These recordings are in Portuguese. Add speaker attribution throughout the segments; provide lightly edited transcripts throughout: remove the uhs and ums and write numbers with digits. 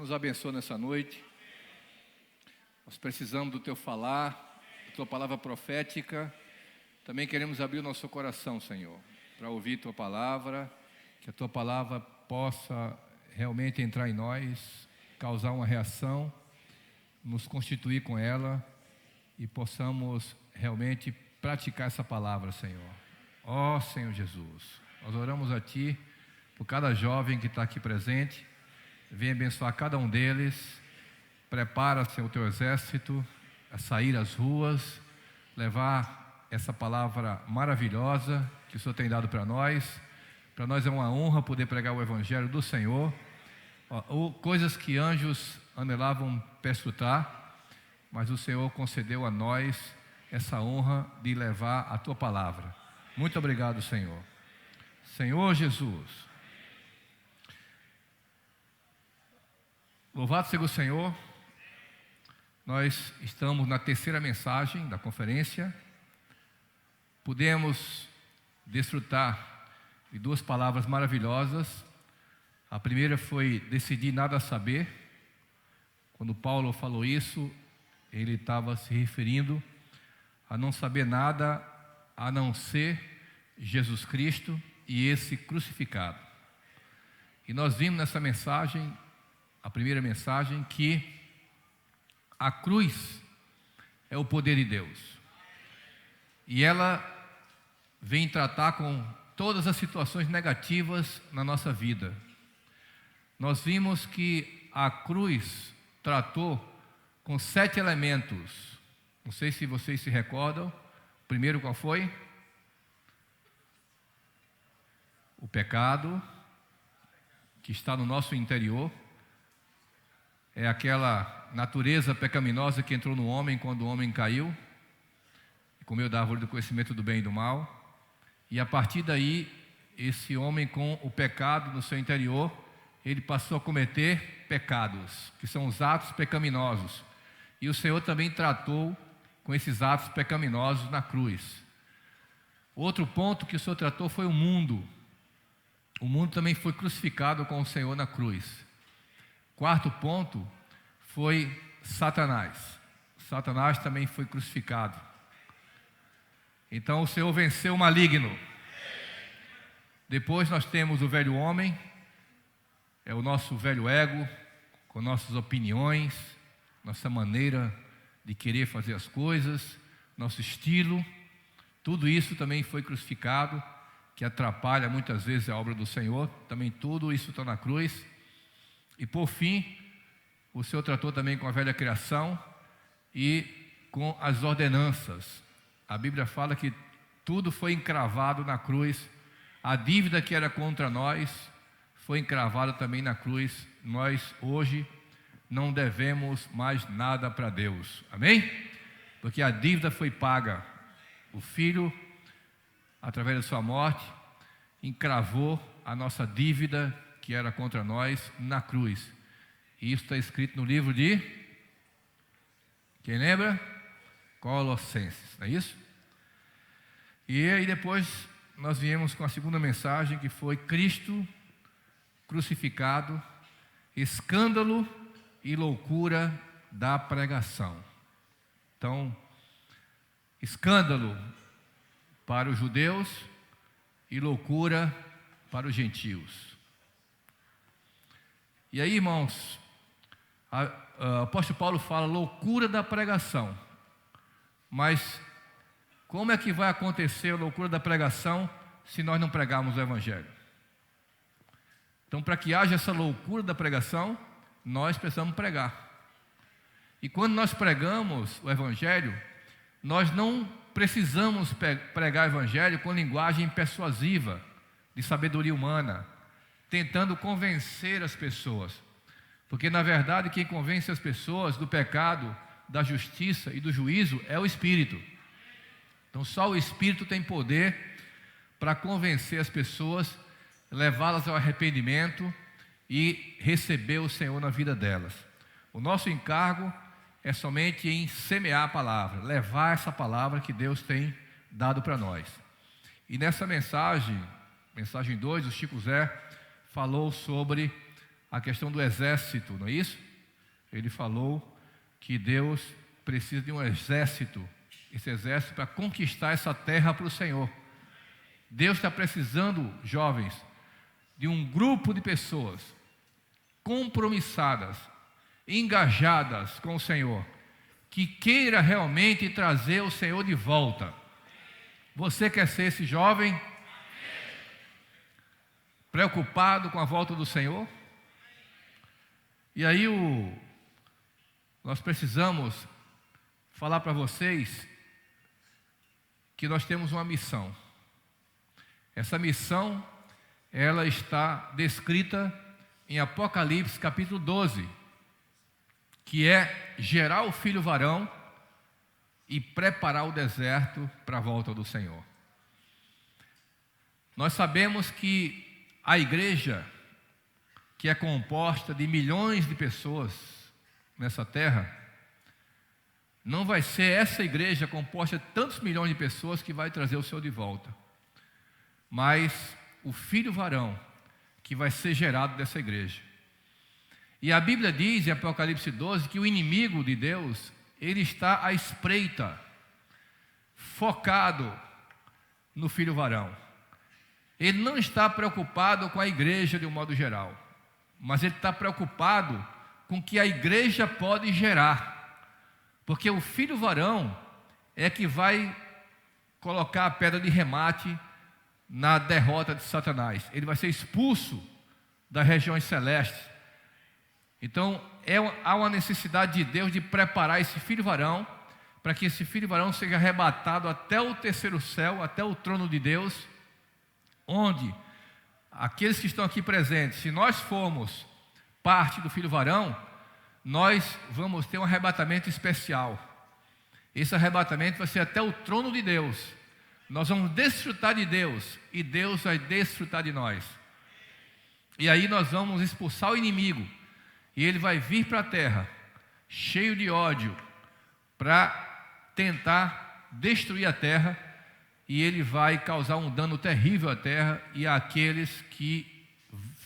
Speaker 1: nos abençoa nessa noite. Nós precisamos do Teu falar, da Tua palavra profética. Também queremos abrir o nosso coração, Senhor, para ouvir Tua palavra, que a Tua palavra possa realmente entrar em nós, causar uma reação, nos constituir com ela e possamos realmente praticar essa palavra, Senhor. Ó Senhor Jesus, nós oramos a Ti por cada jovem que está aqui presente. Venha abençoar cada um deles. Prepara, Senhor, o Teu exército a sair às ruas, levar essa palavra maravilhosa que o Senhor tem dado para nós. Para nós é uma honra poder pregar o Evangelho do Senhor. Coisas que anjos anelavam perscrutar, mas o Senhor concedeu a nós essa honra de levar a Tua palavra. Muito obrigado, Senhor. Senhor Jesus. Louvado seja o Senhor. Nós estamos na terceira mensagem da conferência. Pudemos desfrutar de duas palavras maravilhosas. A primeira foi decidir nada saber. Quando Paulo falou isso, ele estava se referindo a não saber nada a não ser Jesus Cristo e esse crucificado. E nós vimos nessa mensagem, a primeira mensagem, que a cruz é o poder de Deus. E ela vem tratar com todas as situações negativas na nossa vida. Nós vimos que a cruz tratou com 7 elementos. Não sei se vocês se recordam. O primeiro qual foi? O pecado, que está no nosso interior. É aquela natureza pecaminosa que entrou no homem quando o homem caiu, comeu da árvore do conhecimento do bem e do mal. E a partir daí, esse homem com o pecado no seu interior, ele passou a cometer pecados, que são os atos pecaminosos. E o Senhor também tratou com esses atos pecaminosos na cruz. Outro ponto que o Senhor tratou foi o mundo. O mundo também foi crucificado com o Senhor na cruz. Quarto ponto foi Satanás. Satanás também foi crucificado. Então o Senhor venceu o maligno. Depois nós temos o velho homem, é o nosso velho ego, com nossas opiniões, nossa maneira de querer fazer as coisas, nosso estilo. Tudo isso também foi crucificado, que atrapalha muitas vezes a obra do Senhor. Também tudo isso está na cruz. E por fim, o Senhor tratou também com a velha criação e com as ordenanças. A Bíblia fala que tudo foi encravado na cruz. A dívida que era contra nós foi encravada também na cruz. Nós hoje não devemos mais nada para Deus. Amém? Porque a dívida foi paga. O Filho, através da sua morte, encravou a nossa dívida que era contra nós na cruz. E isso está escrito no livro de... Quem lembra? Colossenses, não é isso? E aí depois nós viemos com a segunda mensagem, que foi Cristo crucificado, escândalo e loucura da pregação. Então, escândalo para os judeus e loucura para os gentios. E aí, irmãos, o apóstolo Paulo fala loucura da pregação. Mas como é que vai acontecer a loucura da pregação se nós não pregarmos o Evangelho? Então, para que haja essa loucura da pregação, nós precisamos pregar. E quando nós pregamos o Evangelho, nós não precisamos pregar o Evangelho com linguagem persuasiva, de sabedoria humana, tentando convencer as pessoas. Porque, na verdade, quem convence as pessoas do pecado, da justiça e do juízo é o Espírito. Então, só o Espírito tem poder para convencer as pessoas, levá-las ao arrependimento e receber o Senhor na vida delas. O nosso encargo é somente em semear a palavra, levar essa palavra que Deus tem dado para nós. E nessa mensagem 2, o Chico Zé falou sobre a questão do exército, não é isso? Ele falou que Deus precisa de um exército, esse exército para conquistar essa terra para o Senhor. Deus está precisando, jovens, de um grupo de pessoas compromissadas, engajadas com o Senhor, que queira realmente trazer o Senhor de volta. Você quer ser esse jovem preocupado com a volta do Senhor? E aí nós precisamos falar para vocês que nós temos uma missão. Essa missão, ela está descrita em Apocalipse capítulo 12, que é gerar o filho varão e preparar o deserto para a volta do Senhor. Nós sabemos que a igreja, que é composta de milhões de pessoas nessa terra, não vai ser essa igreja composta de tantos milhões de pessoas que vai trazer o Senhor de volta, mas o filho varão que vai ser gerado dessa igreja. E a Bíblia diz em Apocalipse 12 que o inimigo de Deus, ele está à espreita, focado no filho varão. Ele não está preocupado com a igreja de um modo geral, mas ele está preocupado com o que a igreja pode gerar. Porque o filho varão é que vai colocar a pedra de remate na derrota de Satanás. Ele vai ser expulso das regiões celestes. Então, há uma necessidade de Deus de preparar esse filho varão, para que esse filho varão seja arrebatado até o terceiro céu, até o trono de Deus, onde aqueles que estão aqui presentes, se nós formos parte do filho varão, nós vamos ter um arrebatamento especial. Esse arrebatamento vai ser até o trono de Deus. Nós vamos desfrutar de Deus e Deus vai desfrutar de nós. E aí nós vamos expulsar o inimigo e ele vai vir para a terra cheio de ódio para tentar destruir a terra, e ele vai causar um dano terrível à terra e àqueles que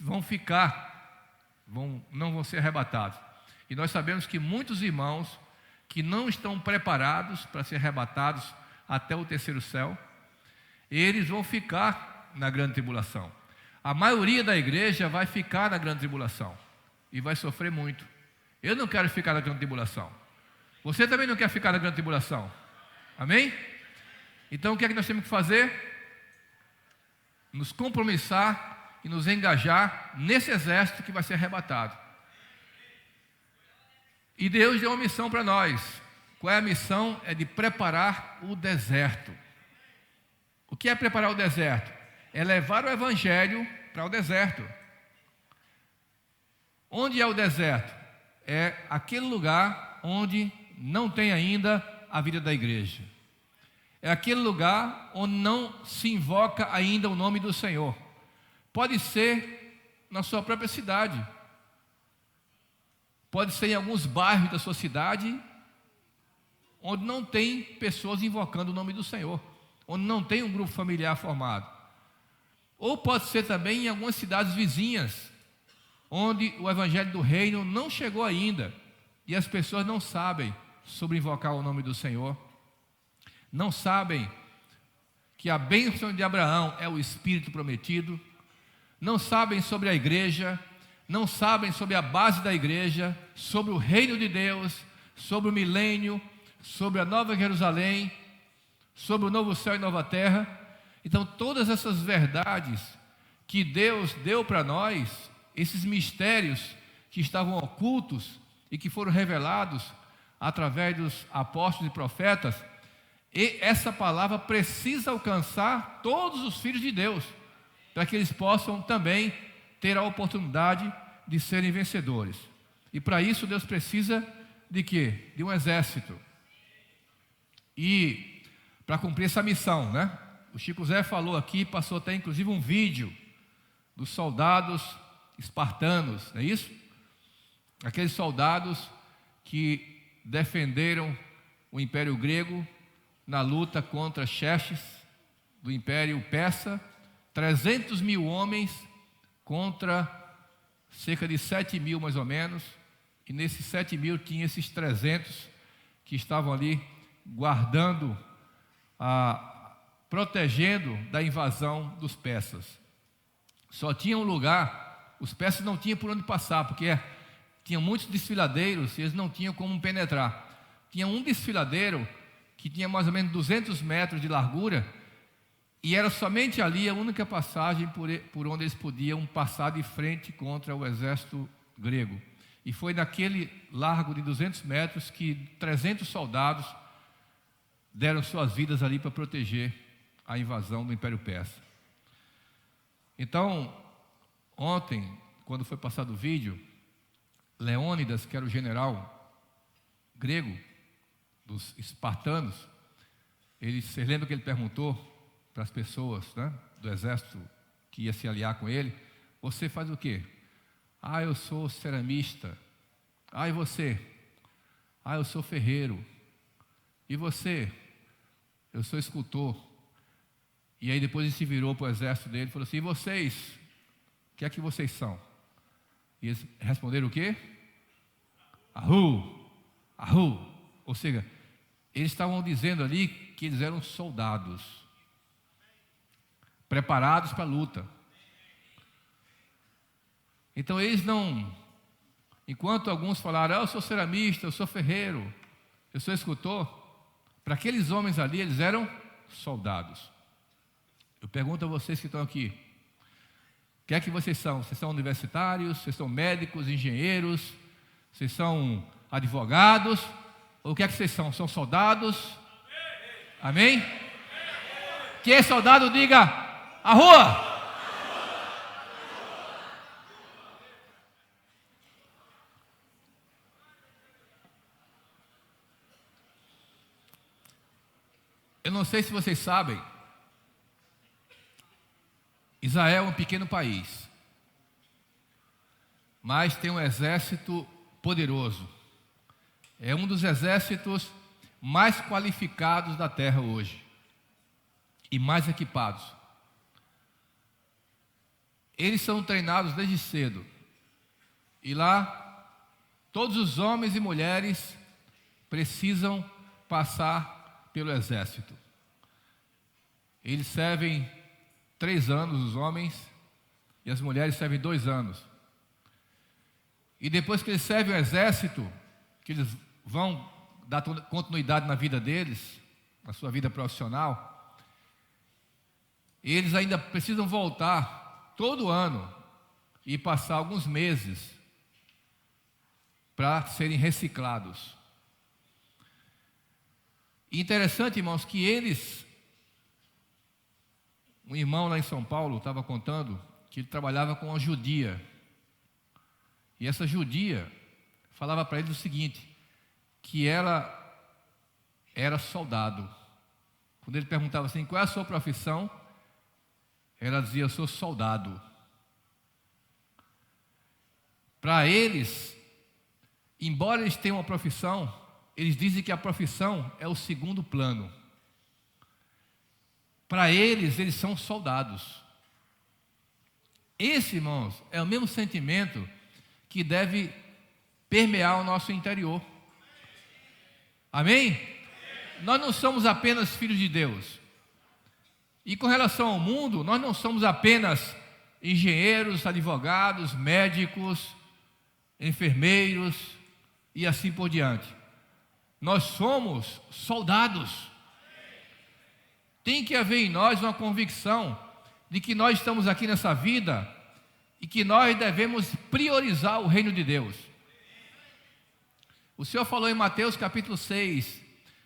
Speaker 1: vão ficar, não vão ser arrebatados. E nós sabemos que muitos irmãos que não estão preparados para ser arrebatados até o terceiro céu, eles vão ficar na grande tribulação. A maioria da igreja vai ficar na grande tribulação e vai sofrer muito. Eu não quero ficar na grande tribulação. Você também não quer ficar na grande tribulação. Amém? Então o que é que nós temos que fazer? Nos compromissar e nos engajar nesse exército que vai ser arrebatado. E Deus deu uma missão para nós. Qual é a missão? É de preparar o deserto. O que é preparar o deserto? É levar o evangelho para o deserto. Onde é o deserto? É aquele lugar onde não tem ainda a vida da igreja. É aquele lugar onde não se invoca ainda o nome do Senhor. Pode ser na sua própria cidade. Pode ser em alguns bairros da sua cidade, onde não tem pessoas invocando o nome do Senhor, onde não tem um grupo familiar formado. Ou pode ser também em algumas cidades vizinhas, onde o evangelho do reino não chegou ainda, e as pessoas não sabem sobre invocar o nome do Senhor, não sabem que a bênção de Abraão é o Espírito prometido, não sabem sobre a igreja, não sabem sobre a base da igreja, sobre o reino de Deus, sobre o milênio, sobre a nova Jerusalém, sobre o novo céu e nova terra. Então todas essas verdades que Deus deu para nós, esses mistérios que estavam ocultos e que foram revelados através dos apóstolos e profetas, e essa palavra precisa alcançar todos os filhos de Deus, para que eles possam também ter a oportunidade de serem vencedores. E para isso Deus precisa de quê? De um exército. E para cumprir essa missão, né? O Chico Zé falou aqui, passou até inclusive um vídeo dos soldados espartanos, não é isso? Aqueles soldados que defenderam o Império Grego na luta contra Xerxes do Império Persa, 300 mil homens contra cerca de 7.000 mais ou menos, e nesses 7.000 tinha esses 300 que estavam ali guardando, protegendo da invasão dos persas. Só tinha um lugar, os persas não tinham por onde passar, porque tinha muitos desfiladeiros e eles não tinham como penetrar. Tinha um desfiladeiro que tinha mais ou menos 200 metros de largura, e era somente ali a única passagem por onde eles podiam passar de frente contra o exército grego. E foi naquele largo de 200 metros que 300 soldados deram suas vidas ali para proteger a invasão do Império Persa. Então, ontem, quando foi passado o vídeo, Leônidas, que era o general grego dos espartanos, você lembra que ele perguntou para as pessoas, né, do exército que ia se aliar com ele: você faz o quê? Eu sou ceramista. E você? Eu sou ferreiro. E você? Eu sou escultor. E aí depois ele se virou para o exército dele e falou assim: e vocês? O que é que vocês são? E eles responderam o quê? Ahu, ahu. Ou seja, eles estavam dizendo ali que eles eram soldados, preparados para a luta. Então eles não, enquanto alguns falaram: eu sou ceramista, eu sou ferreiro, eu sou escultor, para aqueles homens ali eles eram soldados. Eu pergunto a vocês que estão aqui: o que é que vocês são? Vocês são universitários? Vocês são médicos, engenheiros? Vocês são advogados? Ou o que é que vocês são? São soldados? Amém? Quem é soldado, diga: a rua! Eu não sei se vocês sabem, Israel é um pequeno país, mas tem um exército poderoso. É um dos exércitos mais qualificados da terra hoje e mais equipados. Eles são treinados desde cedo, e lá todos os homens e mulheres precisam passar pelo exército. Eles servem 3 anos, os homens, e as mulheres servem 2 anos. E depois que eles servem o exército, que eles vão dar continuidade na vida deles, na sua vida profissional, eles ainda precisam voltar todo ano e passar alguns meses para serem reciclados. E interessante, irmãos, que um irmão lá em São Paulo estava contando que ele trabalhava com uma judia. E essa judia falava para ele o seguinte, que ela era soldado. Quando ele perguntava assim: qual é a sua profissão? Ela dizia: eu sou soldado. Para eles, embora eles tenham uma profissão, eles dizem que a profissão é o segundo plano. Para eles são soldados. Esse, irmãos, é o mesmo sentimento que deve permear o nosso interior. Amém? Nós não somos apenas filhos de Deus. E com relação ao mundo, nós não somos apenas engenheiros, advogados, médicos, enfermeiros e assim por diante. Nós somos soldados. Tem que haver em nós uma convicção de que nós estamos aqui nessa vida e que nós devemos priorizar o reino de Deus. O Senhor falou em Mateus capítulo 6,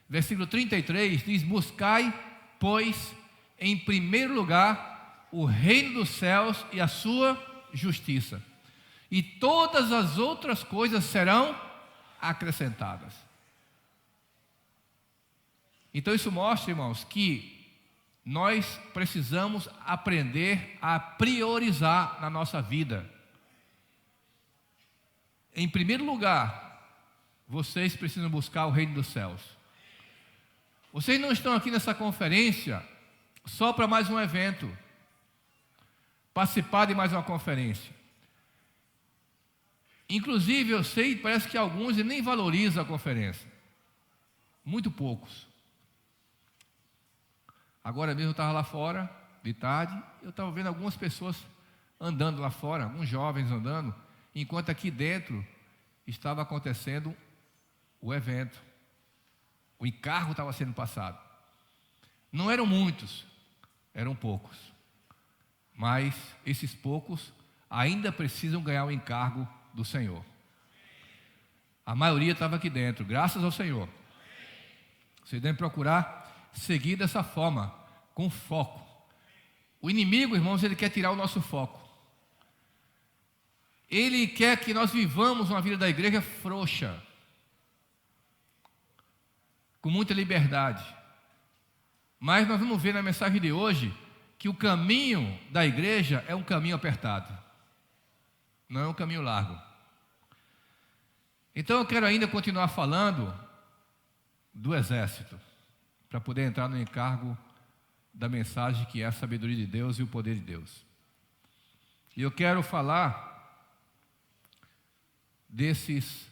Speaker 1: versículo 33, diz: buscai, pois, em primeiro lugar o reino dos céus e a sua justiça, e todas as outras coisas serão acrescentadas. Então isso mostra, irmãos, que nós precisamos aprender a priorizar na nossa vida. Em primeiro lugar, vocês precisam buscar o reino dos céus. Vocês não estão aqui nessa conferência só para mais um evento, participar de mais uma conferência. Inclusive, eu sei, parece que alguns nem valorizam a conferência. Muito poucos. Agora mesmo eu estava lá fora, de tarde, eu estava vendo algumas pessoas andando lá fora, alguns jovens andando, enquanto aqui dentro estava acontecendo o evento. O encargo estava sendo passado. Não eram muitos, eram poucos. Mas esses poucos ainda precisam ganhar o encargo do Senhor. A maioria estava aqui dentro, graças ao Senhor. Vocês devem procurar seguir dessa forma, com foco. O inimigo, irmãos, ele quer tirar o nosso foco. Ele quer que nós vivamos uma vida da igreja frouxa, com muita liberdade. Mas nós vamos ver na mensagem de hoje que o caminho da igreja é um caminho apertado, não é um caminho largo. Então eu quero ainda continuar falando do exército, para poder entrar no encargo da mensagem que é a sabedoria de Deus e o poder de Deus. E eu quero falar desses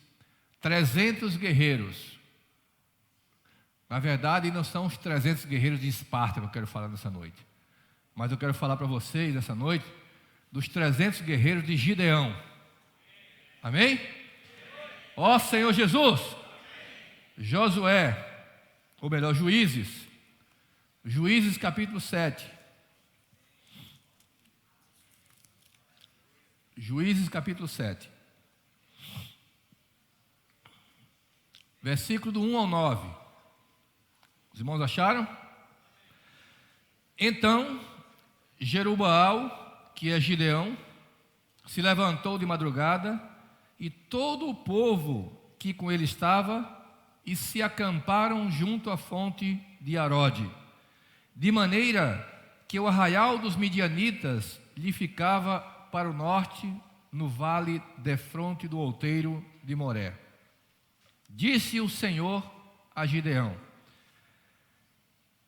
Speaker 1: 300 guerreiros. Na verdade, não são os 300 guerreiros de Esparta que eu quero falar nessa noite. Mas eu quero falar para vocês nessa noite dos 300 guerreiros de Gideão. Amém? Ó Senhor Jesus! Josué, ou melhor, Juízes. Juízes capítulo 7. Juízes capítulo 7. Versículo do 1 ao 9. Os irmãos acharam? Então, Jerubaal, que é Gideão, se levantou de madrugada, e todo o povo que com ele estava, e se acamparam junto à fonte de Arode, de maneira que o arraial dos midianitas lhe ficava para o norte, no vale defronte do outeiro de Moré. Disse o Senhor a Gideão: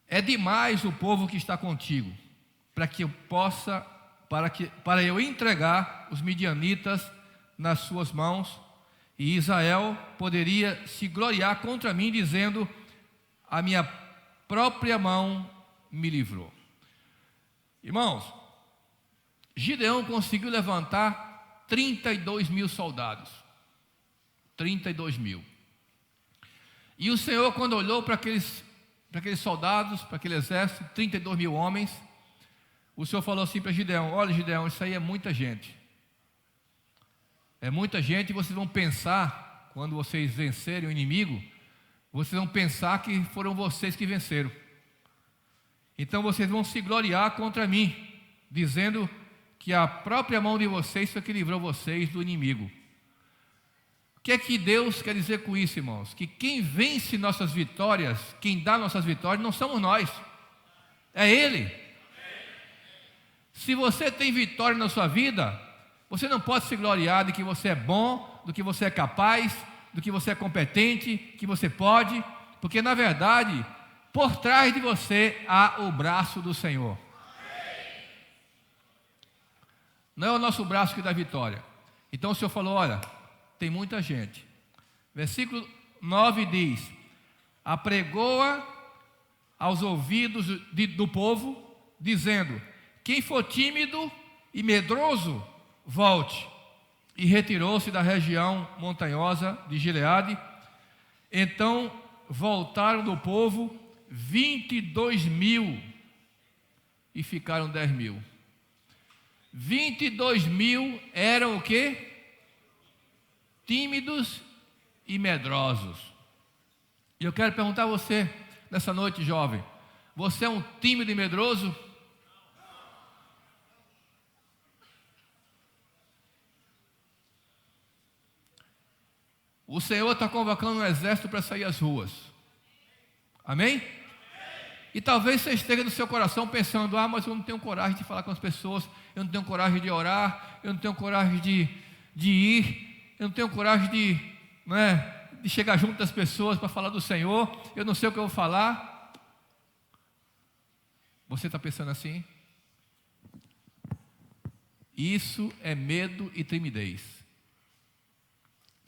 Speaker 1: é demais o povo que está contigo, para eu entregar os midianitas nas suas mãos, e Israel poderia se gloriar contra mim, dizendo: a minha própria mão me livrou. Irmãos, Gideão conseguiu levantar 32 mil soldados. 32 mil. E o Senhor, quando olhou para aqueles soldados, para aquele exército, 32 mil homens, o Senhor falou assim para Gideão: olha, Gideão, isso aí é muita gente. É muita gente, e vocês vão pensar, quando vocês vencerem o inimigo, vocês vão pensar que foram vocês que venceram. Então vocês vão se gloriar contra mim, dizendo que a própria mão de vocês foi que livrou vocês do inimigo. O que é que Deus quer dizer com isso, irmãos? Que quem vence nossas vitórias, quem dá nossas vitórias, não somos nós, é Ele. Se você tem vitória na sua vida, você não pode se gloriar de que você é bom, do que você é capaz, do que você é competente, que você pode, porque na verdade, por trás de você há o braço do Senhor. Não é o nosso braço que dá vitória. Então o Senhor falou: olha, tem muita gente. Versículo 9 diz: apregoa aos ouvidos do povo, dizendo: quem for tímido e medroso, volte. E retirou-se da região montanhosa de Gileade. Então voltaram do povo 22 mil e ficaram 10 mil. 22 mil eram o quê? Tímidos e medrosos. E eu quero perguntar a você, nessa noite, jovem: você é um tímido e medroso? O Senhor está convocando um exército para sair às ruas. Amém? E talvez você esteja no seu coração pensando: mas eu não tenho coragem de falar com as pessoas, eu não tenho coragem de orar, eu não tenho coragem de ir, eu não tenho coragem de chegar junto das pessoas para falar do Senhor, eu não sei o que eu vou falar. Você está pensando assim? Isso é medo e timidez.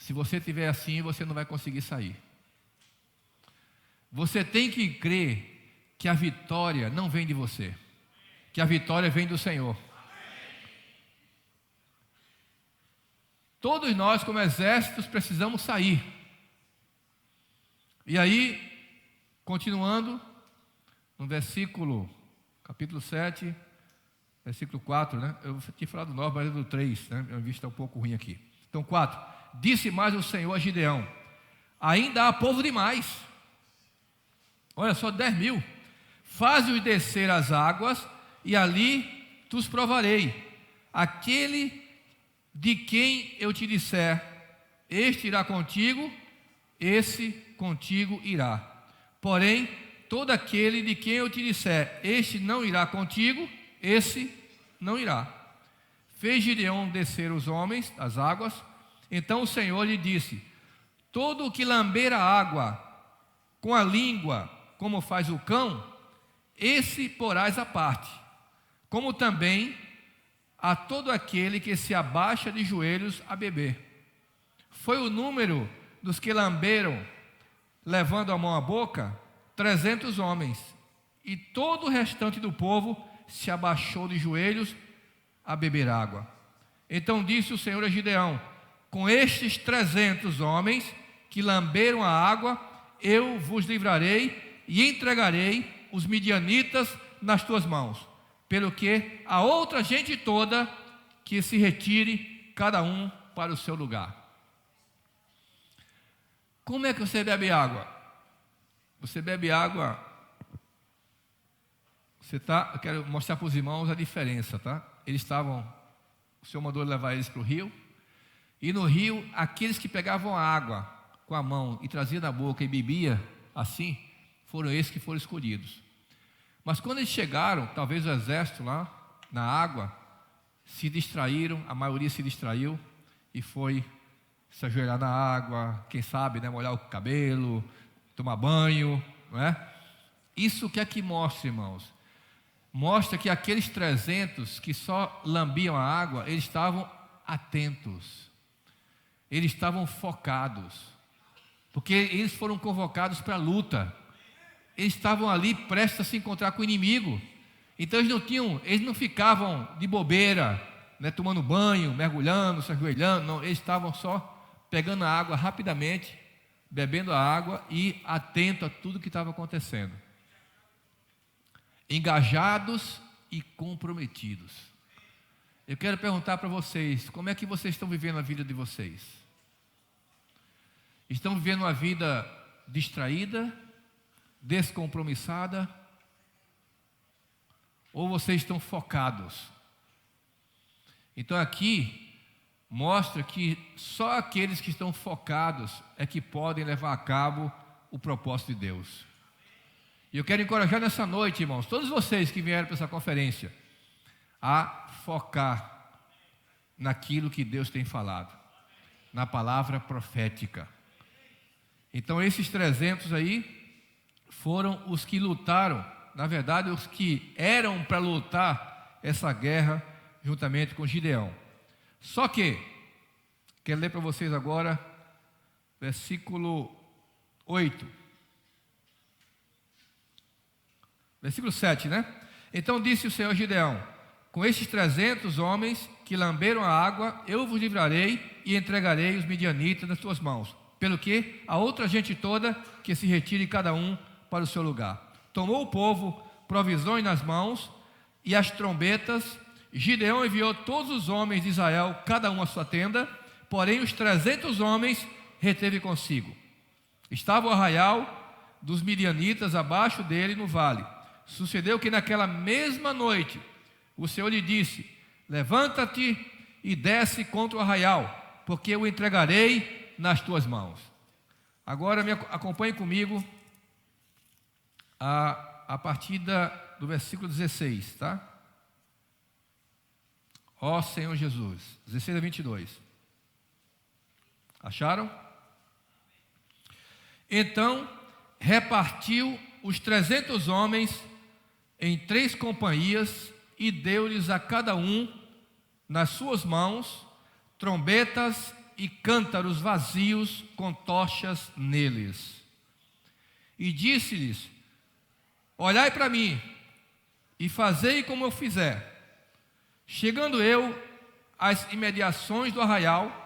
Speaker 1: Se você estiver assim, você não vai conseguir sair. Você tem que crer que a vitória não vem de você, que a vitória vem do Senhor. Todos nós, como exércitos, precisamos sair. E aí, continuando, no capítulo 7, versículo 4, né? Eu tinha falado do 9, mas é do 3, né? Minha vista está um pouco ruim aqui. Então, 4. Disse mais o Senhor a Gideão: ainda há povo demais. Olha só, 10.000. Faze-os descer as águas, e ali tu os provarei. Aquele de quem eu te disser, este irá contigo, esse contigo irá. Porém, todo aquele de quem eu te disser, este não irá contigo, esse não irá. Fez Gideão descer os homens das águas. Então o Senhor lhe disse: todo o que lamber a água com a língua, como faz o cão, esse porás à parte, como também a todo aquele que se abaixa de joelhos a beber. Foi o número dos que lamberam, levando a mão à boca, 300 homens, e todo o restante do povo se abaixou de joelhos a beber água. Então disse o Senhor a Gideão: com estes 300 homens que lamberam a água, eu vos livrarei e entregarei os midianitas nas tuas mãos, pelo que a outra gente toda que se retire, cada um para o seu lugar. Como é que você bebe água? Você bebe água. Eu quero mostrar para os irmãos a diferença, tá? O Senhor mandou levar eles para o rio. E no rio, aqueles que pegavam a água com a mão e traziam na boca e bebia assim, foram esses que foram escolhidos. Mas quando eles chegaram, talvez o exército lá na água, se distraíram, a maioria se distraiu e foi se ajoelhar na água, quem sabe, né, molhar o cabelo, tomar banho, não é? Isso que é que mostra, irmãos? Mostra que aqueles 300 que só lambiam a água, eles estavam atentos, eles estavam focados, porque eles foram convocados para a luta. Eles estavam ali prestes a se encontrar com o inimigo. Então eles não ficavam de bobeira, né, tomando banho, mergulhando, se ajoelhando. Não, eles estavam só pegando a água rapidamente, bebendo a água e atento a tudo que estava acontecendo. Engajados e comprometidos. Eu quero perguntar para vocês, como é que vocês estão vivendo a vida de vocês? Estão vivendo uma vida distraída, descompromissada, ou vocês estão focados? Então aqui mostra que só aqueles que estão focados é que podem levar a cabo o propósito de Deus. E eu quero encorajar nessa noite, irmãos, todos vocês que vieram para essa conferência, a focar naquilo que Deus tem falado, na palavra profética. Então esses 300 aí foram os que lutaram, na verdade os que eram para lutar essa guerra juntamente com Gideão. Só que, quero ler para vocês agora, versículo 8. Versículo 7, né? Então disse o Senhor Gideão: com estes 300 homens que lamberam a água, eu vos livrarei e entregarei os midianitas nas tuas mãos, pelo que a outra gente toda que se retire cada um para o seu lugar. Tomou o povo provisões nas mãos e as trombetas. Gideão enviou todos os homens de Israel, cada um à sua tenda, porém os 300 homens reteve consigo. Estava o arraial dos midianitas abaixo dele no vale. Sucedeu que naquela mesma noite o Senhor lhe disse: levanta-te e desce contra o arraial, porque eu entregarei nas tuas mãos. Agora acompanhe comigo a partir do versículo 16, tá? Ó Senhor Jesus, 16 a 22. Acharam? Então repartiu os 300 homens em 3 companhias e deu-lhes a cada um nas suas mãos trombetas e cântaros vazios com tochas neles. E disse-lhes: olhai para mim, e fazei como eu fizer. Chegando eu às imediações do arraial,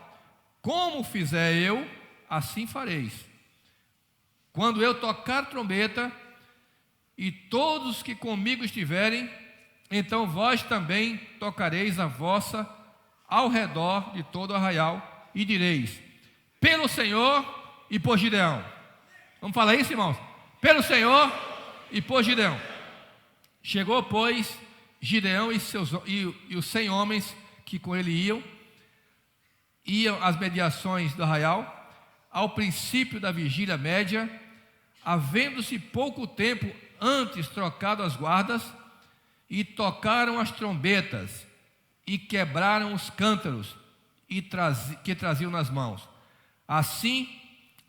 Speaker 1: como fizer eu, assim fareis. Quando eu tocar trombeta, e todos que comigo estiverem, então vós também tocareis a vossa ao redor de todo o arraial, e direis: pelo Senhor e por Gideão. Vamos falar isso, irmãos? Pelo Senhor e por Gideão. Chegou, pois, Gideão e os 100 homens que com ele iam às mediações do arraial, ao princípio da vigília média, havendo-se pouco tempo antes trocado as guardas, e tocaram as trombetas, e quebraram os cântaros que traziam nas mãos. Assim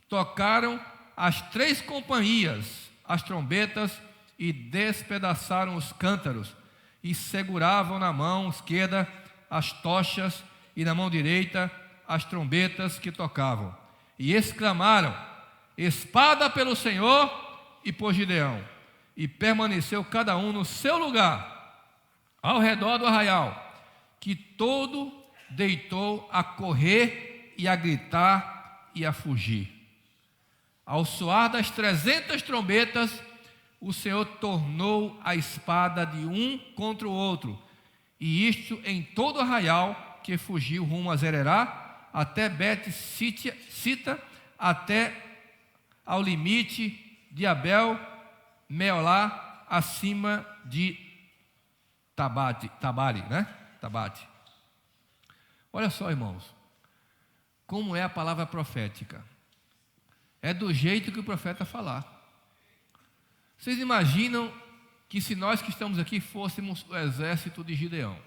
Speaker 1: tocaram as 3 companhias as trombetas, e despedaçaram os cântaros, e seguravam na mão esquerda as tochas, e na mão direita as trombetas que tocavam. E exclamaram: espada pelo Senhor e por Gideão. E permaneceu cada um no seu lugar, ao redor do arraial, que todo deitou a correr e a gritar e a fugir. Ao soar das 300 trombetas, o Senhor tornou a espada de um contra o outro, e isto em todo o arraial, que fugiu rumo a Zererá, até Bet-Sita, até ao limite de Abel-Meolá, acima de Tabate. Olha só, irmãos, como é a palavra profética. É do jeito que o profeta falar. Vocês imaginam que se nós que estamos aqui fôssemos o exército de Gideão,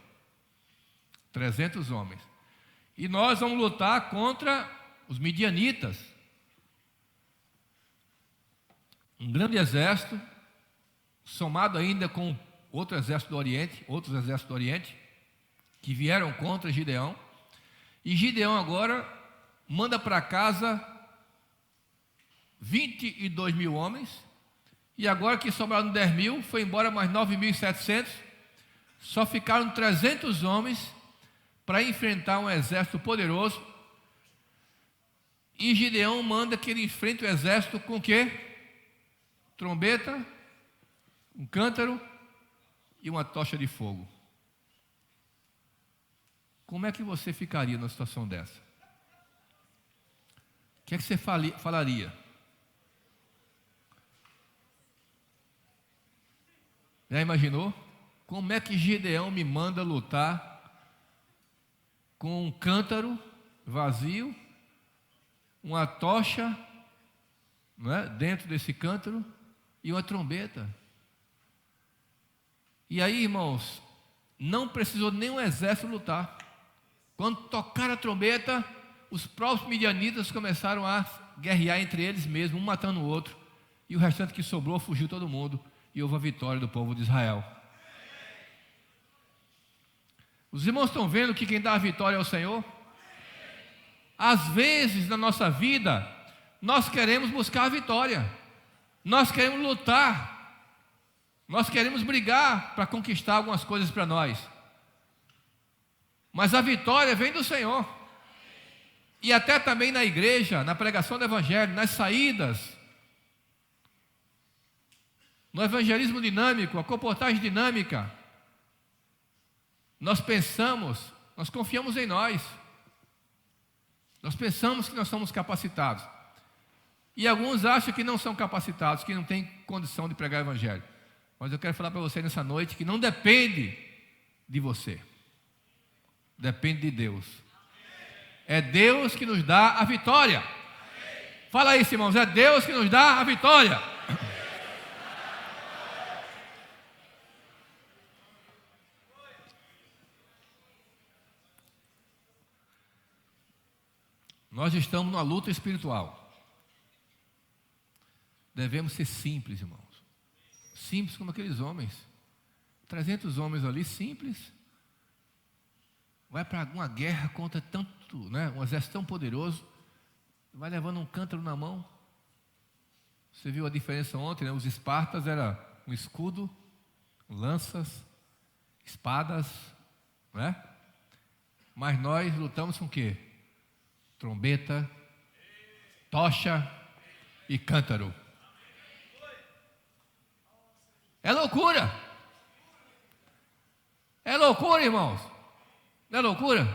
Speaker 1: 300 homens, e nós vamos lutar contra os midianitas, um grande exército, somado ainda com outros exércitos do Oriente, que vieram contra Gideão, e Gideão agora manda para casa 22 mil homens, e agora que sobraram 10 mil, foi embora mais 9.700, só ficaram 300 homens para enfrentar um exército poderoso, e Gideão manda que ele enfrente o exército com o quê? Trombeta, um cântaro e uma tocha de fogo. Como é que você ficaria numa situação dessa? O que é que você falaria? Já imaginou? Como é que Gideão me manda lutar com um cântaro vazio, uma tocha, não é, dentro desse cântaro e uma trombeta? E aí, irmãos, não precisou nenhum exército lutar. Quando tocaram a trombeta, os próprios midianitas começaram a guerrear entre eles mesmos, um matando o outro, e o restante que sobrou fugiu todo mundo. E houve a vitória do povo de Israel. Os irmãos estão vendo que quem dá a vitória é o Senhor? Às vezes na nossa vida, nós queremos buscar a vitória, nós queremos lutar, nós queremos brigar para conquistar algumas coisas para nós, mas a vitória vem do Senhor. E até também na igreja, na pregação do Evangelho, nas saídas, no evangelismo dinâmico, a comportagem dinâmica, nós confiamos em nós pensamos que nós somos capacitados, e alguns acham que não são capacitados, que não têm condição de pregar o evangelho. Mas eu quero falar para você nessa noite que não depende de você, depende de Deus. É Deus que nos dá a vitória. Fala isso, irmãos, é Deus que nos dá a vitória. Nós estamos numa luta espiritual. Devemos ser simples, irmãos. Simples como aqueles homens. 300 homens ali, simples. vai para alguma guerra contra tanto, né, um exército tão poderoso, vai levando um cântaro na mão. Você viu a diferença ontem, né? Os espartas era um escudo, lanças, espadas, né? Mas nós lutamos com o quê? Trombeta, tocha e cântaro. É loucura! É loucura, irmãos! Não é loucura?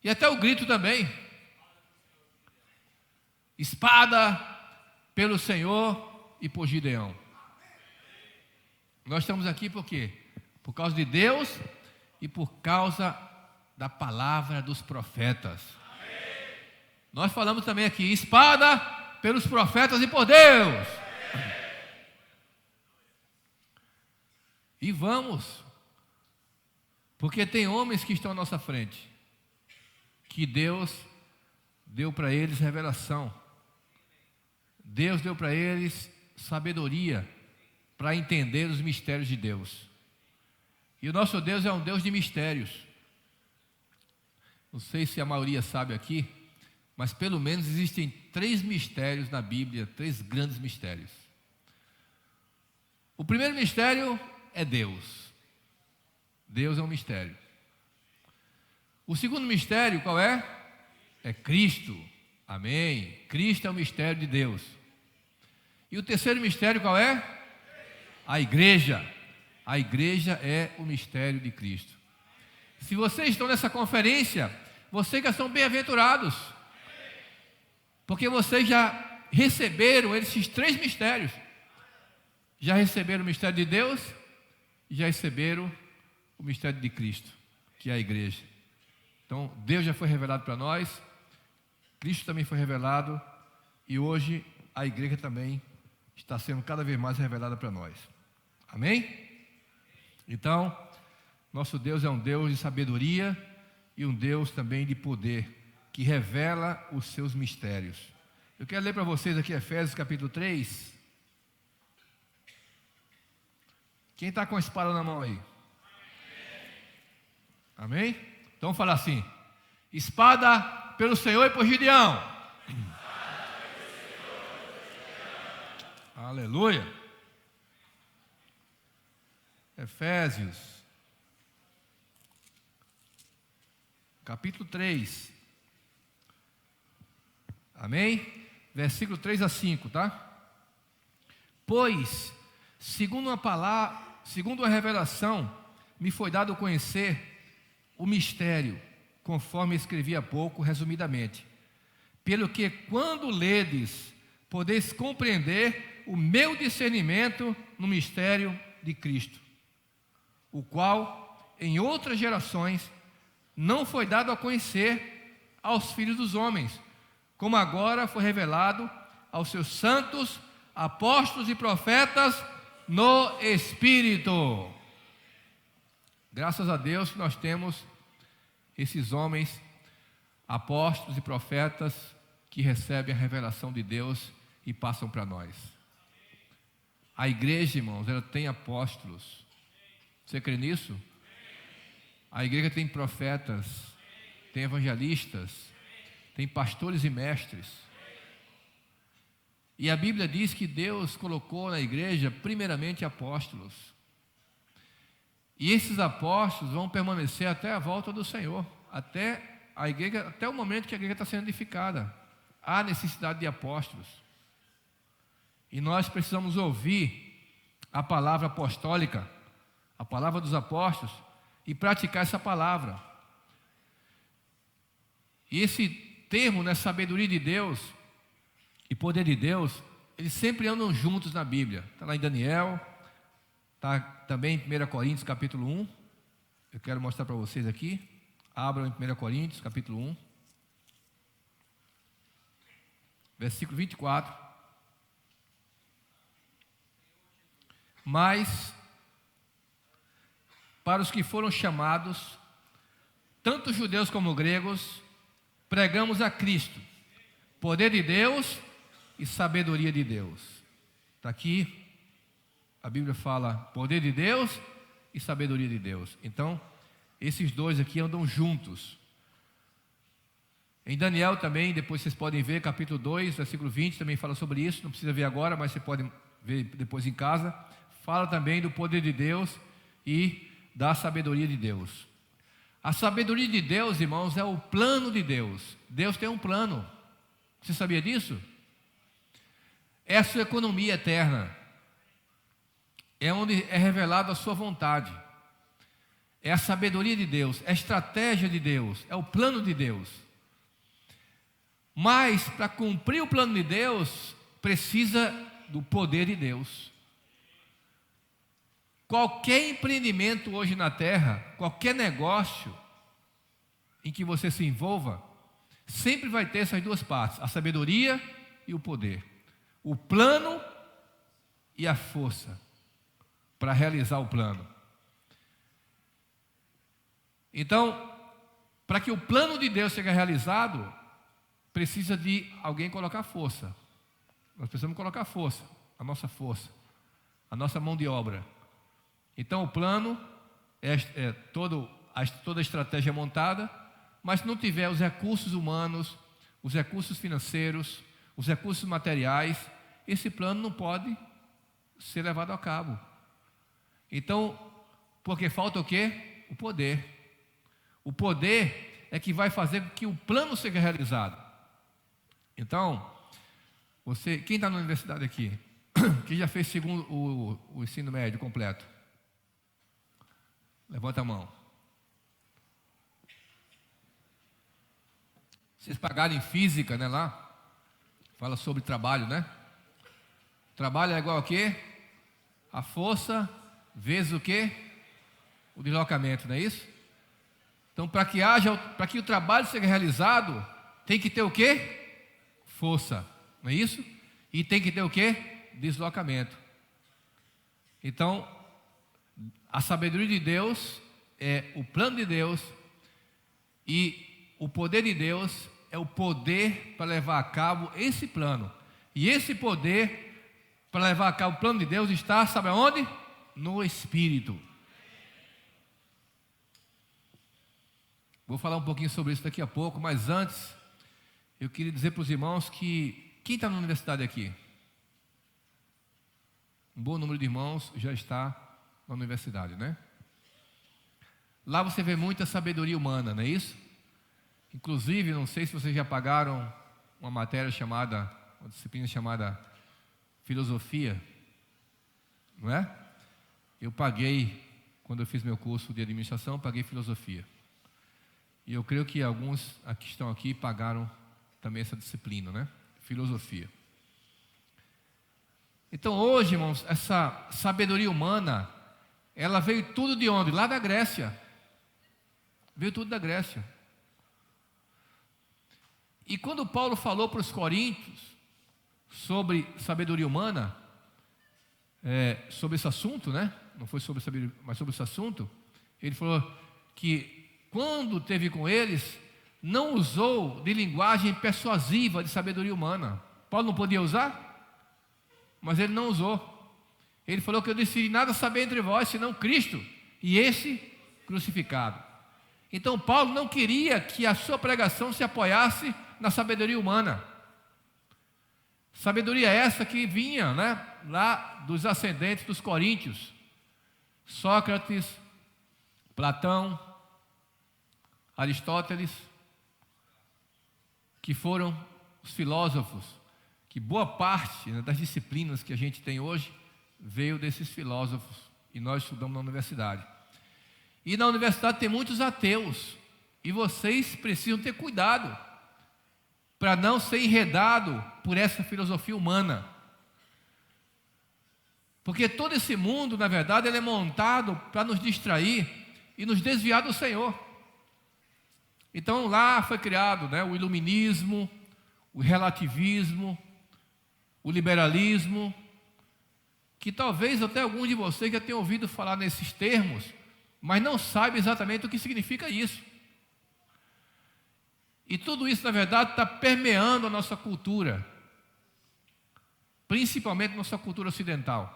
Speaker 1: E até o grito também. Espada pelo Senhor e por Gideão. Nós estamos aqui por quê? Por causa de Deus e por causa da palavra dos profetas. Nós falamos também aqui, espada pelos profetas e por Deus. E vamos, porque tem homens que estão à nossa frente, que Deus deu para eles revelação, Deus deu para eles sabedoria para entender os mistérios de Deus. E o nosso Deus é um Deus de mistérios. Não sei se a maioria sabe aqui, mas pelo menos existem 3 mistérios na Bíblia, 3 grandes mistérios. O primeiro mistério é Deus. Deus é um mistério. O segundo mistério qual é? É Cristo. Amém. Cristo é o mistério de Deus. E o terceiro mistério qual é? A igreja. A igreja é o mistério de Cristo. Se vocês estão nessa conferência, vocês já são bem-aventurados, porque vocês já receberam esses 3 mistérios. Já receberam o mistério de Deus e já receberam o mistério de Cristo, que é a igreja. Então, Deus já foi revelado para nós, Cristo também foi revelado, e hoje a igreja também está sendo cada vez mais revelada para nós. Amém? Então, nosso Deus é um Deus de sabedoria e um Deus também de poder, que revela os seus mistérios. Eu quero ler para vocês aqui Efésios capítulo 3. Quem está com a espada na mão aí? Amém? Então fala assim: espada pelo Senhor e por Gideão. Aleluia. Efésios capítulo 3. Amém? Versículo 3 a 5, tá? Pois, segundo a revelação, me foi dado conhecer o mistério, conforme escrevi há pouco, resumidamente. Pelo que, quando ledes, podeis compreender o meu discernimento no mistério de Cristo, o qual, em outras gerações, não foi dado a conhecer aos filhos dos homens, como agora foi revelado aos seus santos, apóstolos e profetas no Espírito. Graças a Deus que nós temos esses homens, apóstolos e profetas, que recebem a revelação de Deus e passam para nós. A igreja, irmãos, ela tem apóstolos. Você crê nisso? A igreja tem profetas, tem evangelistas, tem pastores e mestres. E a Bíblia diz que Deus colocou na igreja primeiramente apóstolos. E esses apóstolos vão permanecer até a volta do Senhor, até a igreja, até o momento que a igreja está sendo edificada. Há necessidade de apóstolos. E nós precisamos ouvir a palavra apostólica, a palavra dos apóstolos, e praticar essa palavra. E esse termo, né, sabedoria de Deus e poder de Deus, eles sempre andam juntos na Bíblia. Está lá em Daniel, está também em 1 Coríntios capítulo 1. Eu quero mostrar para vocês aqui. Abram em 1 Coríntios capítulo 1, versículo 24. Mas para os que foram chamados, tanto judeus como gregos, pregamos a Cristo, poder de Deus e sabedoria de Deus. Está aqui, a Bíblia fala poder de Deus e sabedoria de Deus. Então, esses dois aqui andam juntos. Em Daniel também, depois vocês podem ver, capítulo 2, versículo 20, também fala sobre isso, não precisa ver agora, mas você pode ver depois em casa. Fala também do poder de Deus e da sabedoria de Deus. A sabedoria de Deus, irmãos, é o plano de Deus. Deus tem um plano. Você sabia disso? É a sua economia eterna. É onde é revelada a sua vontade. É a sabedoria de Deus, é a estratégia de Deus, é o plano de Deus. Mas, para cumprir o plano de Deus, precisa do poder de Deus. Qualquer empreendimento hoje na terra, qualquer negócio em que você se envolva, sempre vai ter essas duas partes, a sabedoria e o poder. O plano e a força para realizar o plano. Então, para que o plano de Deus seja realizado, precisa de alguém colocar força. Nós precisamos colocar força, a nossa mão de obra. Então o plano é toda a estratégia montada, mas se não tiver os recursos humanos, os recursos financeiros, os recursos materiais, esse plano não pode ser levado a cabo. Então, porque falta o quê? O poder. O poder é que vai fazer com que o plano seja realizado. Então, quem está na universidade aqui? Quem já fez segundo o ensino médio completo? Levanta a mão. Vocês pagaram em física, né, lá? Fala sobre trabalho, né? Trabalho é igual a quê? A força vezes o quê? O deslocamento, não é isso? Então, para que o trabalho seja realizado, tem que ter o quê? Força, não é isso? E tem que ter o quê? Deslocamento. Então, a sabedoria de Deus é o plano de Deus e o poder de Deus é o poder para levar a cabo esse plano. E esse poder para levar a cabo o plano de Deus está, sabe aonde? No Espírito. Vou falar um pouquinho sobre isso daqui a pouco, mas antes, eu queria dizer para os irmãos que, quem está na universidade aqui? Um bom número de irmãos já está na universidade, né? Lá você vê muita sabedoria humana, não é isso? Inclusive, não sei se vocês já pagaram uma disciplina chamada filosofia, não é? Eu paguei, quando eu fiz meu curso de administração, paguei filosofia. E eu creio que alguns que estão aqui pagaram também essa disciplina, né? Filosofia. Então hoje, irmãos, essa sabedoria humana, ela veio tudo de onde? Lá da Grécia. Veio tudo da Grécia. E quando Paulo falou para os coríntios sobre sabedoria humana, sobre esse assunto, né? Não foi sobre sabedoria, mas sobre esse assunto, ele falou que quando teve com eles, não usou de linguagem persuasiva de sabedoria humana. Paulo não podia usar, mas ele não usou. Ele falou que eu decidi nada saber entre vós, senão Cristo e esse crucificado. Então Paulo não queria que a sua pregação se apoiasse na sabedoria humana. Sabedoria essa que vinha, né, lá dos ascendentes dos coríntios. Sócrates, Platão, Aristóteles, que foram os filósofos, que boa parte, né, das disciplinas que a gente tem hoje veio desses filósofos, e nós estudamos na universidade. E na universidade tem muitos ateus, e vocês precisam ter cuidado para não ser enredado por essa filosofia humana. Porque todo esse mundo, na verdade, ele é montado para nos distrair e nos desviar do Senhor. Então lá foi criado, né, o iluminismo, o relativismo, o liberalismo, que talvez até alguns de vocês já tenham ouvido falar nesses termos, mas não sabem exatamente o que significa isso. E tudo isso, na verdade, está permeando a nossa cultura, principalmente a nossa cultura ocidental.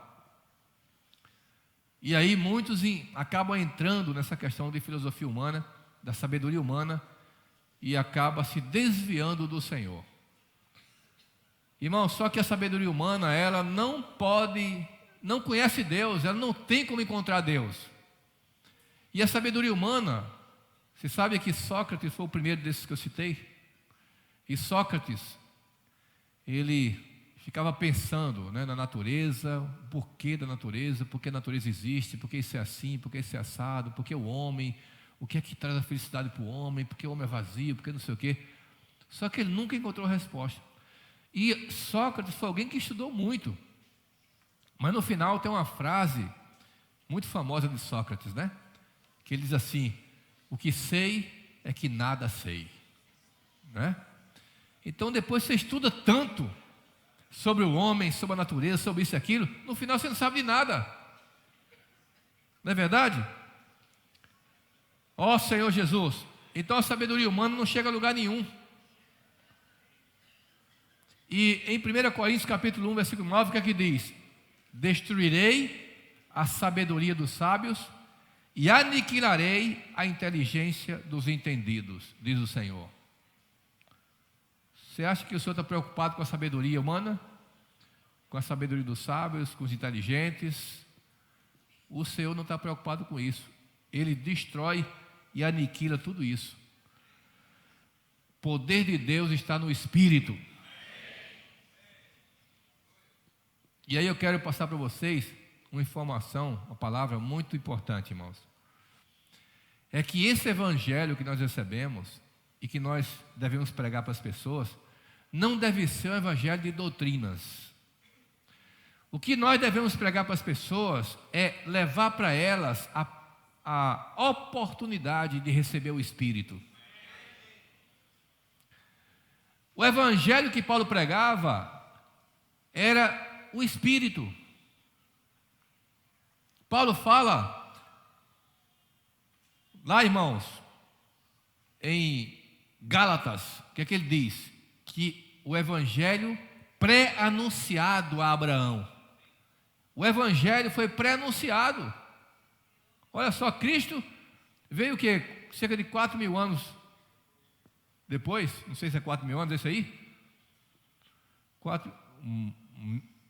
Speaker 1: E aí muitos acabam entrando nessa questão de filosofia humana, da sabedoria humana, e acaba se desviando do Senhor. Irmão, só que a sabedoria humana, ela não conhece Deus, ela não tem como encontrar Deus. E a sabedoria humana, você sabe que Sócrates foi o primeiro desses que eu citei? E Sócrates, ele ficava pensando, né, na natureza, o porquê da natureza, por que a natureza existe, por que isso é assim, por que isso é assado, por que o homem, o que é que traz a felicidade para o homem, por que o homem é vazio, por que não sei o quê. Só que ele nunca encontrou a resposta. E Sócrates foi alguém que estudou muito. Mas no final tem uma frase muito famosa de Sócrates, né? Que ele diz assim: o que sei é que nada sei, né? Então depois você estuda tanto sobre o homem, sobre a natureza, sobre isso e aquilo, no final você não sabe de nada. Não é verdade? Ó Senhor Jesus, então a sabedoria humana não chega a lugar nenhum. E em 1 Coríntios capítulo 1, versículo 9, o que é que diz? Destruirei a sabedoria dos sábios e aniquilarei a inteligência dos entendidos, diz o Senhor. Você acha que o Senhor está preocupado com a sabedoria humana? Com a sabedoria dos sábios, com os inteligentes? O Senhor não está preocupado com isso. Ele destrói e aniquila tudo isso. O poder de Deus está no Espírito. E aí eu quero passar para vocês uma informação, uma palavra muito importante, irmãos. É que esse evangelho que nós recebemos e que nós devemos pregar para as pessoas, não deve ser um evangelho de doutrinas. O que nós devemos pregar para as pessoas é levar para elas a oportunidade de receber o Espírito. O evangelho que Paulo pregava era o Espírito. Paulo fala lá, irmãos, em Gálatas, o que é que ele diz? Que o evangelho pré-anunciado a Abraão. O evangelho foi pré-anunciado. Olha só, Cristo veio o quê? Cerca de 4.000 anos depois, não sei se é 4.000 anos, é isso aí?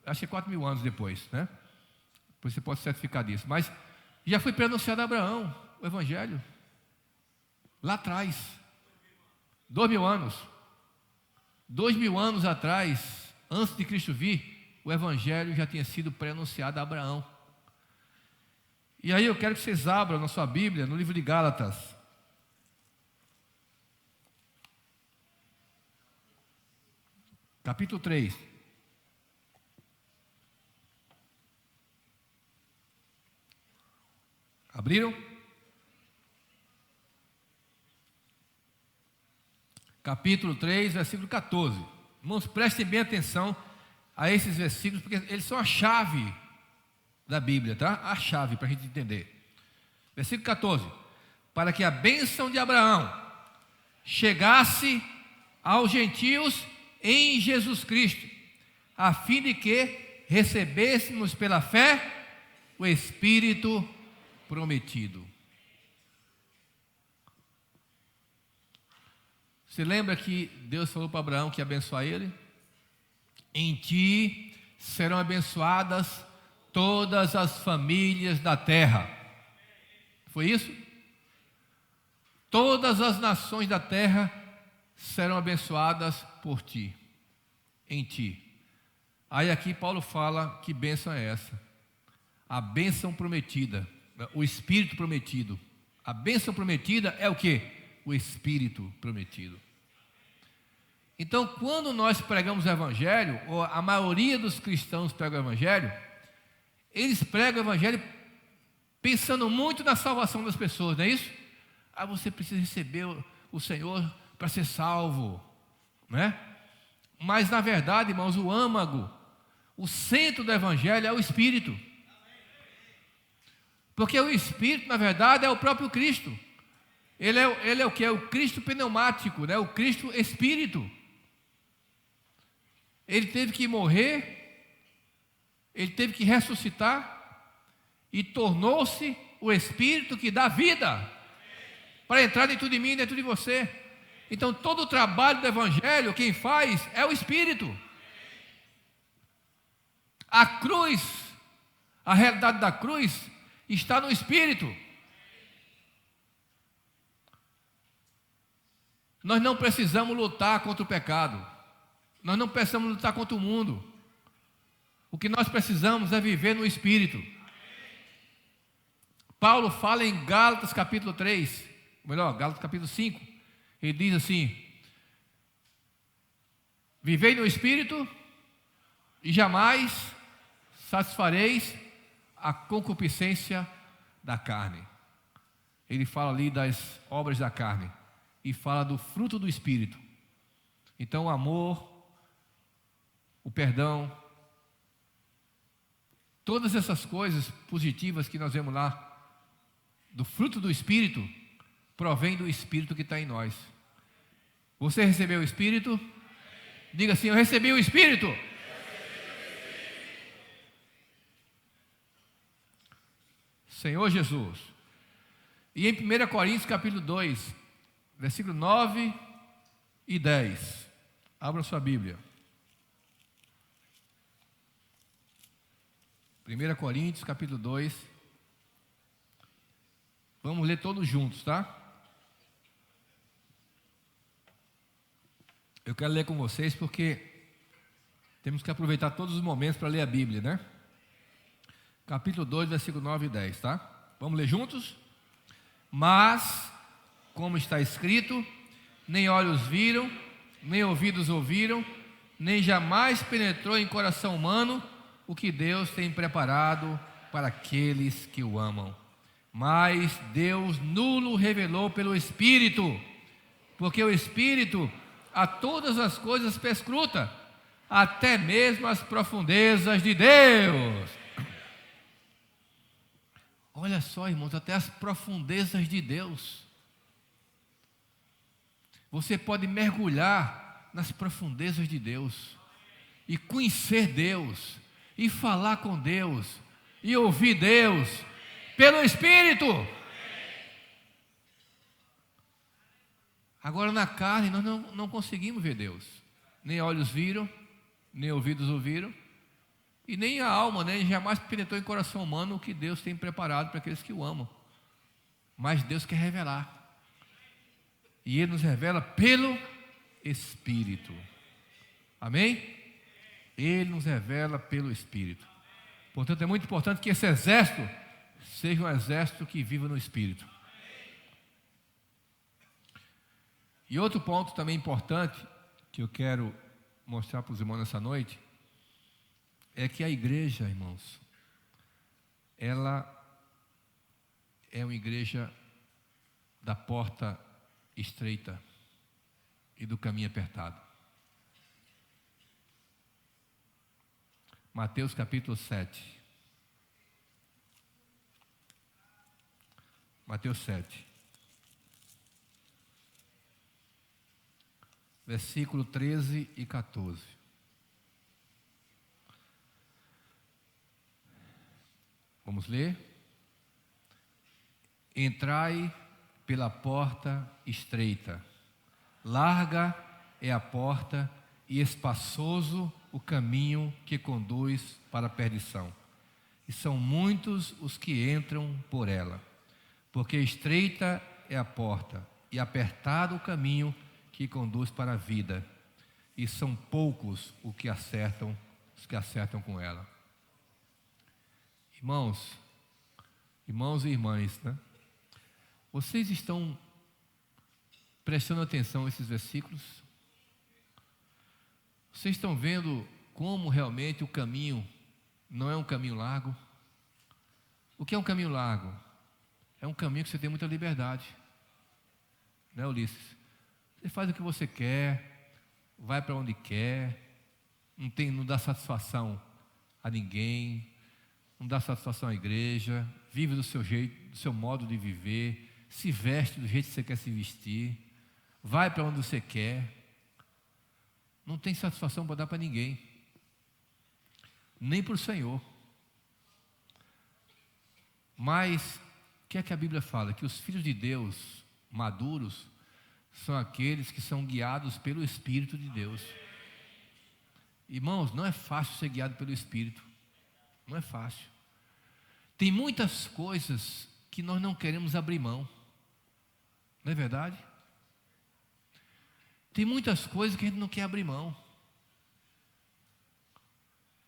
Speaker 1: Acho que é 4.000 anos depois, né? Depois você pode certificar disso. Mas já foi pré-anunciado a Abraão, o evangelho. Lá atrás. 2.000 anos. 2.000 anos atrás, antes de Cristo vir, o evangelho já tinha sido pré-anunciado a Abraão. E aí eu quero que vocês abram na sua Bíblia, no livro de Gálatas. Capítulo 3. Abriram? Capítulo 3, versículo 14. Irmãos, prestem bem atenção a esses versículos, porque eles são a chave da Bíblia, tá? A chave para a gente entender. Versículo 14. Para que a bênção de Abraão chegasse aos gentios em Jesus Cristo, a fim de que recebêssemos pela fé o Espírito prometido. Você lembra que Deus falou para Abraão que ia abençoar ele? Em ti serão abençoadas todas as famílias da terra. Foi isso? Todas as nações da terra serão abençoadas por ti, em ti. Aí aqui Paulo fala que bênção é essa? A bênção prometida, o Espírito prometido. A bênção prometida é o quê? O Espírito prometido. Então, quando nós pregamos o Evangelho, ou a maioria dos cristãos pregam o Evangelho, eles pregam o Evangelho pensando muito na salvação das pessoas, não é isso? Ah, você precisa receber o Senhor para ser salvo, né? Mas na verdade, irmãos, o âmago, o centro do Evangelho é o Espírito. Porque o Espírito, na verdade, é o próprio Cristo. Ele é o que? É o Cristo pneumático, né? O Cristo Espírito. Ele teve que morrer, ele teve que ressuscitar, e tornou-se o Espírito que dá vida para entrar dentro de mim e dentro de você. Então todo o trabalho do Evangelho, quem faz é o Espírito. A cruz, a realidade da cruz está no Espírito. Nós não precisamos lutar contra o pecado. Nós não precisamos lutar contra o mundo. O que nós precisamos é viver no Espírito. Paulo fala em Gálatas capítulo 3, ou melhor, Gálatas capítulo 5. Ele diz assim: vivei no Espírito e jamais satisfareis a concupiscência da carne. Ele fala ali das obras da carne e fala do fruto do Espírito. Então o amor, o perdão, todas essas coisas positivas que nós vemos lá, do fruto do Espírito, provém do Espírito que está em nós. Você recebeu o Espírito? Diga assim: eu recebi o Espírito. Senhor Jesus. E em 1 Coríntios capítulo 2, versículo 9 e 10. Abra sua Bíblia. 1 Coríntios capítulo 2. Vamos ler todos juntos, tá? Eu quero ler com vocês porque temos que aproveitar todos os momentos para ler a Bíblia, né? Capítulo 2, versículo 9 e 10, tá? Vamos ler juntos? Mas, como está escrito, nem olhos viram, nem ouvidos ouviram, nem jamais penetrou em coração humano o que Deus tem preparado para aqueles que o amam. Mas Deus nulo revelou pelo Espírito, porque o Espírito a todas as coisas perscruta, até mesmo as profundezas de Deus. Olha só, irmãos, até as profundezas de Deus. Você pode mergulhar nas profundezas de Deus e conhecer Deus, e falar com Deus, e ouvir Deus pelo Espírito. Agora na carne nós não conseguimos ver Deus. Nem olhos viram, nem ouvidos ouviram, e nem a alma, nem jamais penetrou em coração humano o que Deus tem preparado para aqueles que o amam. Mas Deus quer revelar. E Ele nos revela pelo Espírito. Amém? Ele nos revela pelo Espírito. Portanto, é muito importante que esse exército seja um exército que viva no Espírito. E outro ponto também importante que eu quero mostrar para os irmãos nessa noite é que a igreja, irmãos, ela é uma igreja da porta estreita e do caminho apertado. Mateus capítulo 7. Mateus 7. Versículo 13 e 14. Vamos ler? Entrai pela porta estreita, larga é a porta e espaçoso o caminho que conduz para a perdição. E são muitos os que entram por ela, porque estreita é a porta e apertado o caminho que conduz para a vida, e são poucos os que acertam com ela. Irmãos e irmãs, né? Vocês estão prestando atenção a esses versículos? Vocês estão vendo como realmente o caminho não é um caminho largo? O que é um caminho largo? É um caminho que você tem muita liberdade, né, Ulisses? Você faz o que você quer, vai para onde quer, não dá satisfação a ninguém, não dá satisfação à igreja, vive do seu jeito, do seu modo de viver, se veste do jeito que você quer se vestir, vai para onde você quer, não tem satisfação para dar para ninguém, nem para o Senhor. Mas o que é que a Bíblia fala? Que os filhos de Deus maduros são aqueles que são guiados pelo Espírito de Deus. Irmãos, não é fácil ser guiado pelo Espírito. Não é fácil. Tem muitas coisas que nós não queremos abrir mão. Não é verdade? Tem muitas coisas que a gente não quer abrir mão.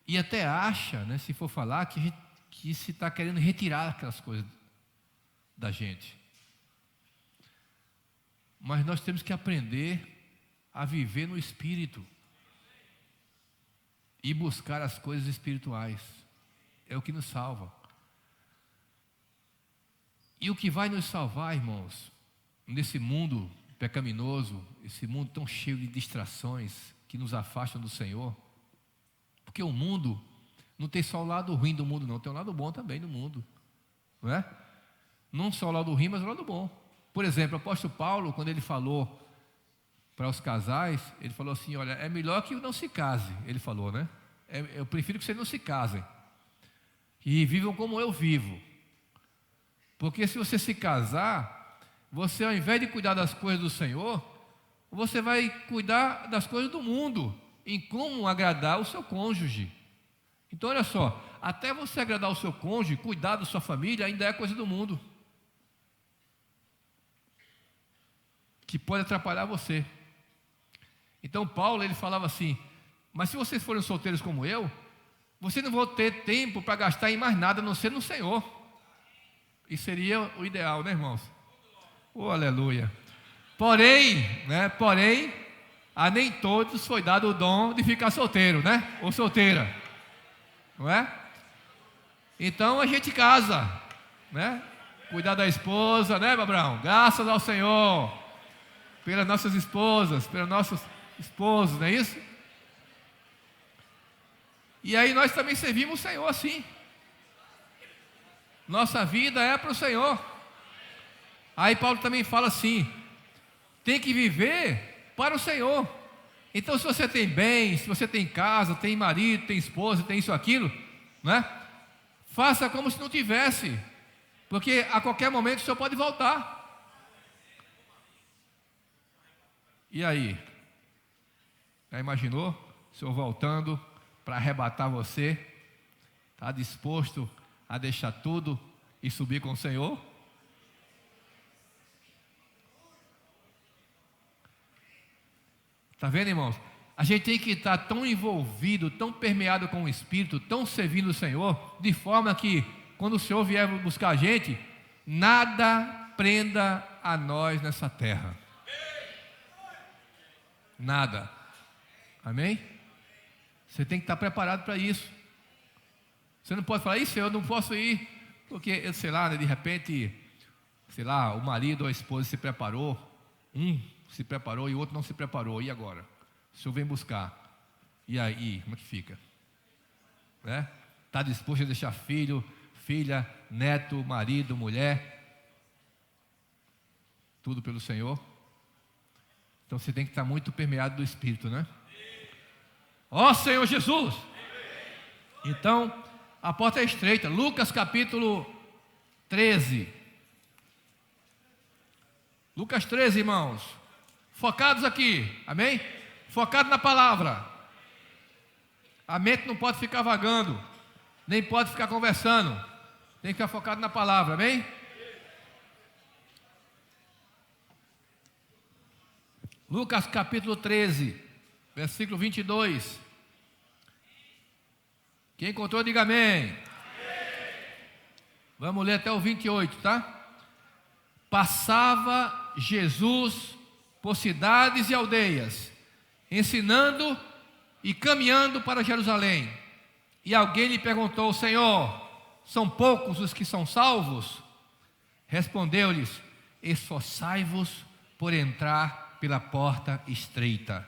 Speaker 1: E até acha, né, se for falar, que se está querendo retirar aquelas coisas da gente. Mas nós temos que aprender a viver no Espírito e buscar as coisas espirituais. É o que nos salva. E o que vai nos salvar, irmãos, nesse mundo pecaminoso, esse mundo tão cheio de distrações que nos afastam do Senhor, porque o mundo não tem só o lado ruim do mundo, não, tem o lado bom também do mundo, não é? Não só o lado ruim, mas o lado bom. Por exemplo, o apóstolo Paulo, quando ele falou para os casais, ele falou assim: olha, é melhor que não se case, ele falou, né? Eu prefiro que vocês não se casem e vivam como eu vivo, porque se você se casar, você, ao invés de cuidar das coisas do Senhor, você vai cuidar das coisas do mundo, em como agradar o seu cônjuge. Então olha só, até você agradar o seu cônjuge, cuidar da sua família, ainda é coisa do mundo, que pode atrapalhar você. Então Paulo, ele falava assim: mas se vocês forem solteiros como eu, vocês não vão ter tempo para gastar em mais nada, a não ser no Senhor. Isso seria o ideal, né, irmãos? Oh, aleluia. Porém, a nem todos foi dado o dom de ficar solteiro, né? Ou solteira, não é? Então a gente casa, né? Cuidar da esposa, né, Babrão? Graças ao Senhor pelas nossas esposas, pelos nossos esposos, não é isso? E aí nós também servimos o Senhor assim. Nossa vida é para o Senhor. Aí Paulo também fala assim: tem que viver para o Senhor. Então, se você tem bens, se você tem casa, tem marido, tem esposa, tem isso, aquilo, né? Faça como se não tivesse, porque a qualquer momento o Senhor pode voltar. E aí? Já imaginou o Senhor voltando para arrebatar você? Está disposto a deixar tudo e subir com o Senhor? Está vendo, irmãos? A gente tem que estar tão envolvido, tão permeado com o Espírito, tão servindo o Senhor, de forma que, quando o Senhor vier buscar a gente, nada prenda a nós nessa terra. Nada. Amém? Você tem que estar preparado para isso. Você não pode falar: isso eu não posso ir, porque, sei lá, né, de repente, sei lá, o marido ou a esposa se preparou, se preparou e o outro não se preparou, e agora? O Senhor vem buscar, e aí, como é que fica? Né? Está disposto a deixar filho, filha, neto, marido, mulher, tudo pelo Senhor? Então você tem que estar muito permeado do Espírito, né? Ó Senhor Jesus! Então, a porta é estreita. Lucas capítulo 13. Lucas 13, irmãos. Focados aqui, amém? Focado na palavra. A mente não pode ficar vagando, nem pode ficar conversando. Tem que ficar focado na palavra, amém? Lucas capítulo 13, versículo 22. Quem encontrou, diga amém. Vamos ler até o 28, tá? Passava Jesus por cidades e aldeias, ensinando e caminhando para Jerusalém. E alguém lhe perguntou: Senhor, são poucos os que são salvos? Respondeu-lhes: esforçai-vos por entrar pela porta estreita,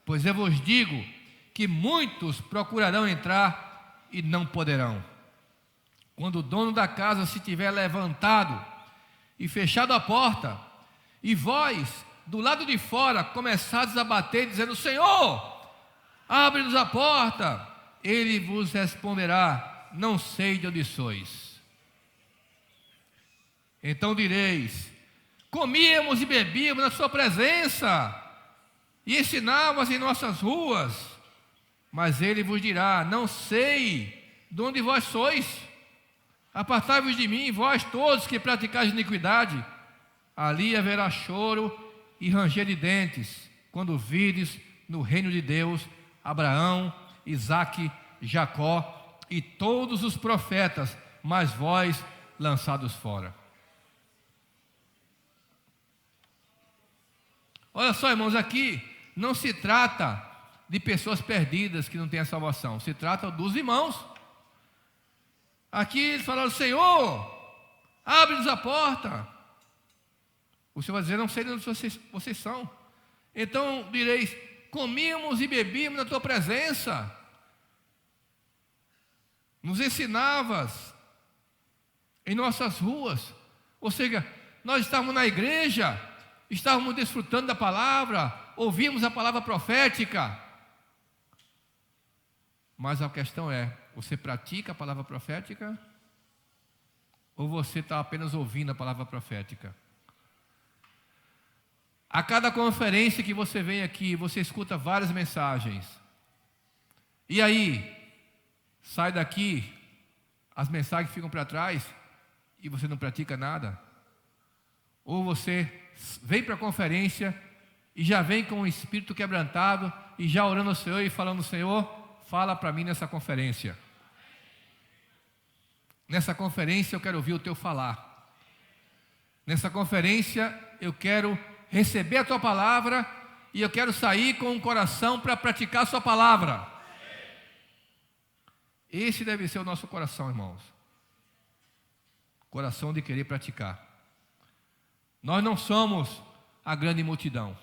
Speaker 1: pois eu vos digo que muitos procurarão entrar e não poderão. Quando o dono da casa se tiver levantado e fechado a porta, e vós, do lado de fora, começados a bater, dizendo: Senhor, abre-nos a porta, ele vos responderá: não sei de onde sois. Então direis: comíamos e bebíamos na sua presença, e ensinávamos em nossas ruas. Mas ele vos dirá: não sei de onde vós sois. Apartai-vos de mim, vós todos que praticais iniquidade. Ali haverá choro e ranger de dentes, quando virdes no reino de Deus Abraão, Isaque, Jacó e todos os profetas, mas vós lançados fora. Olha só, irmãos, aqui não se trata de pessoas perdidas que não têm a salvação, se trata dos irmãos. Aqui eles falaram: Senhor, abre-nos a porta. O Senhor vai dizer: não sei de onde vocês são. Então direis: comíamos e bebíamos na tua presença, nos ensinavas em nossas ruas. Ou seja, nós estávamos na igreja, estávamos desfrutando da palavra, ouvimos a palavra profética. Mas a questão é: você pratica a palavra profética? Ou você está apenas ouvindo a palavra profética? A cada conferência que você vem aqui, você escuta várias mensagens. E aí, sai daqui, as mensagens ficam para trás e você não pratica nada? Ou você vem para a conferência e já vem com o espírito quebrantado e já orando ao Senhor e falando: Senhor, fala para mim nessa conferência. Nessa conferência eu quero ouvir o teu falar. Nessa conferência eu quero receber a tua palavra e eu quero sair com um coração para praticar a sua palavra. Esse deve ser o nosso coração, irmãos. Coração de querer praticar. Nós não somos a grande multidão.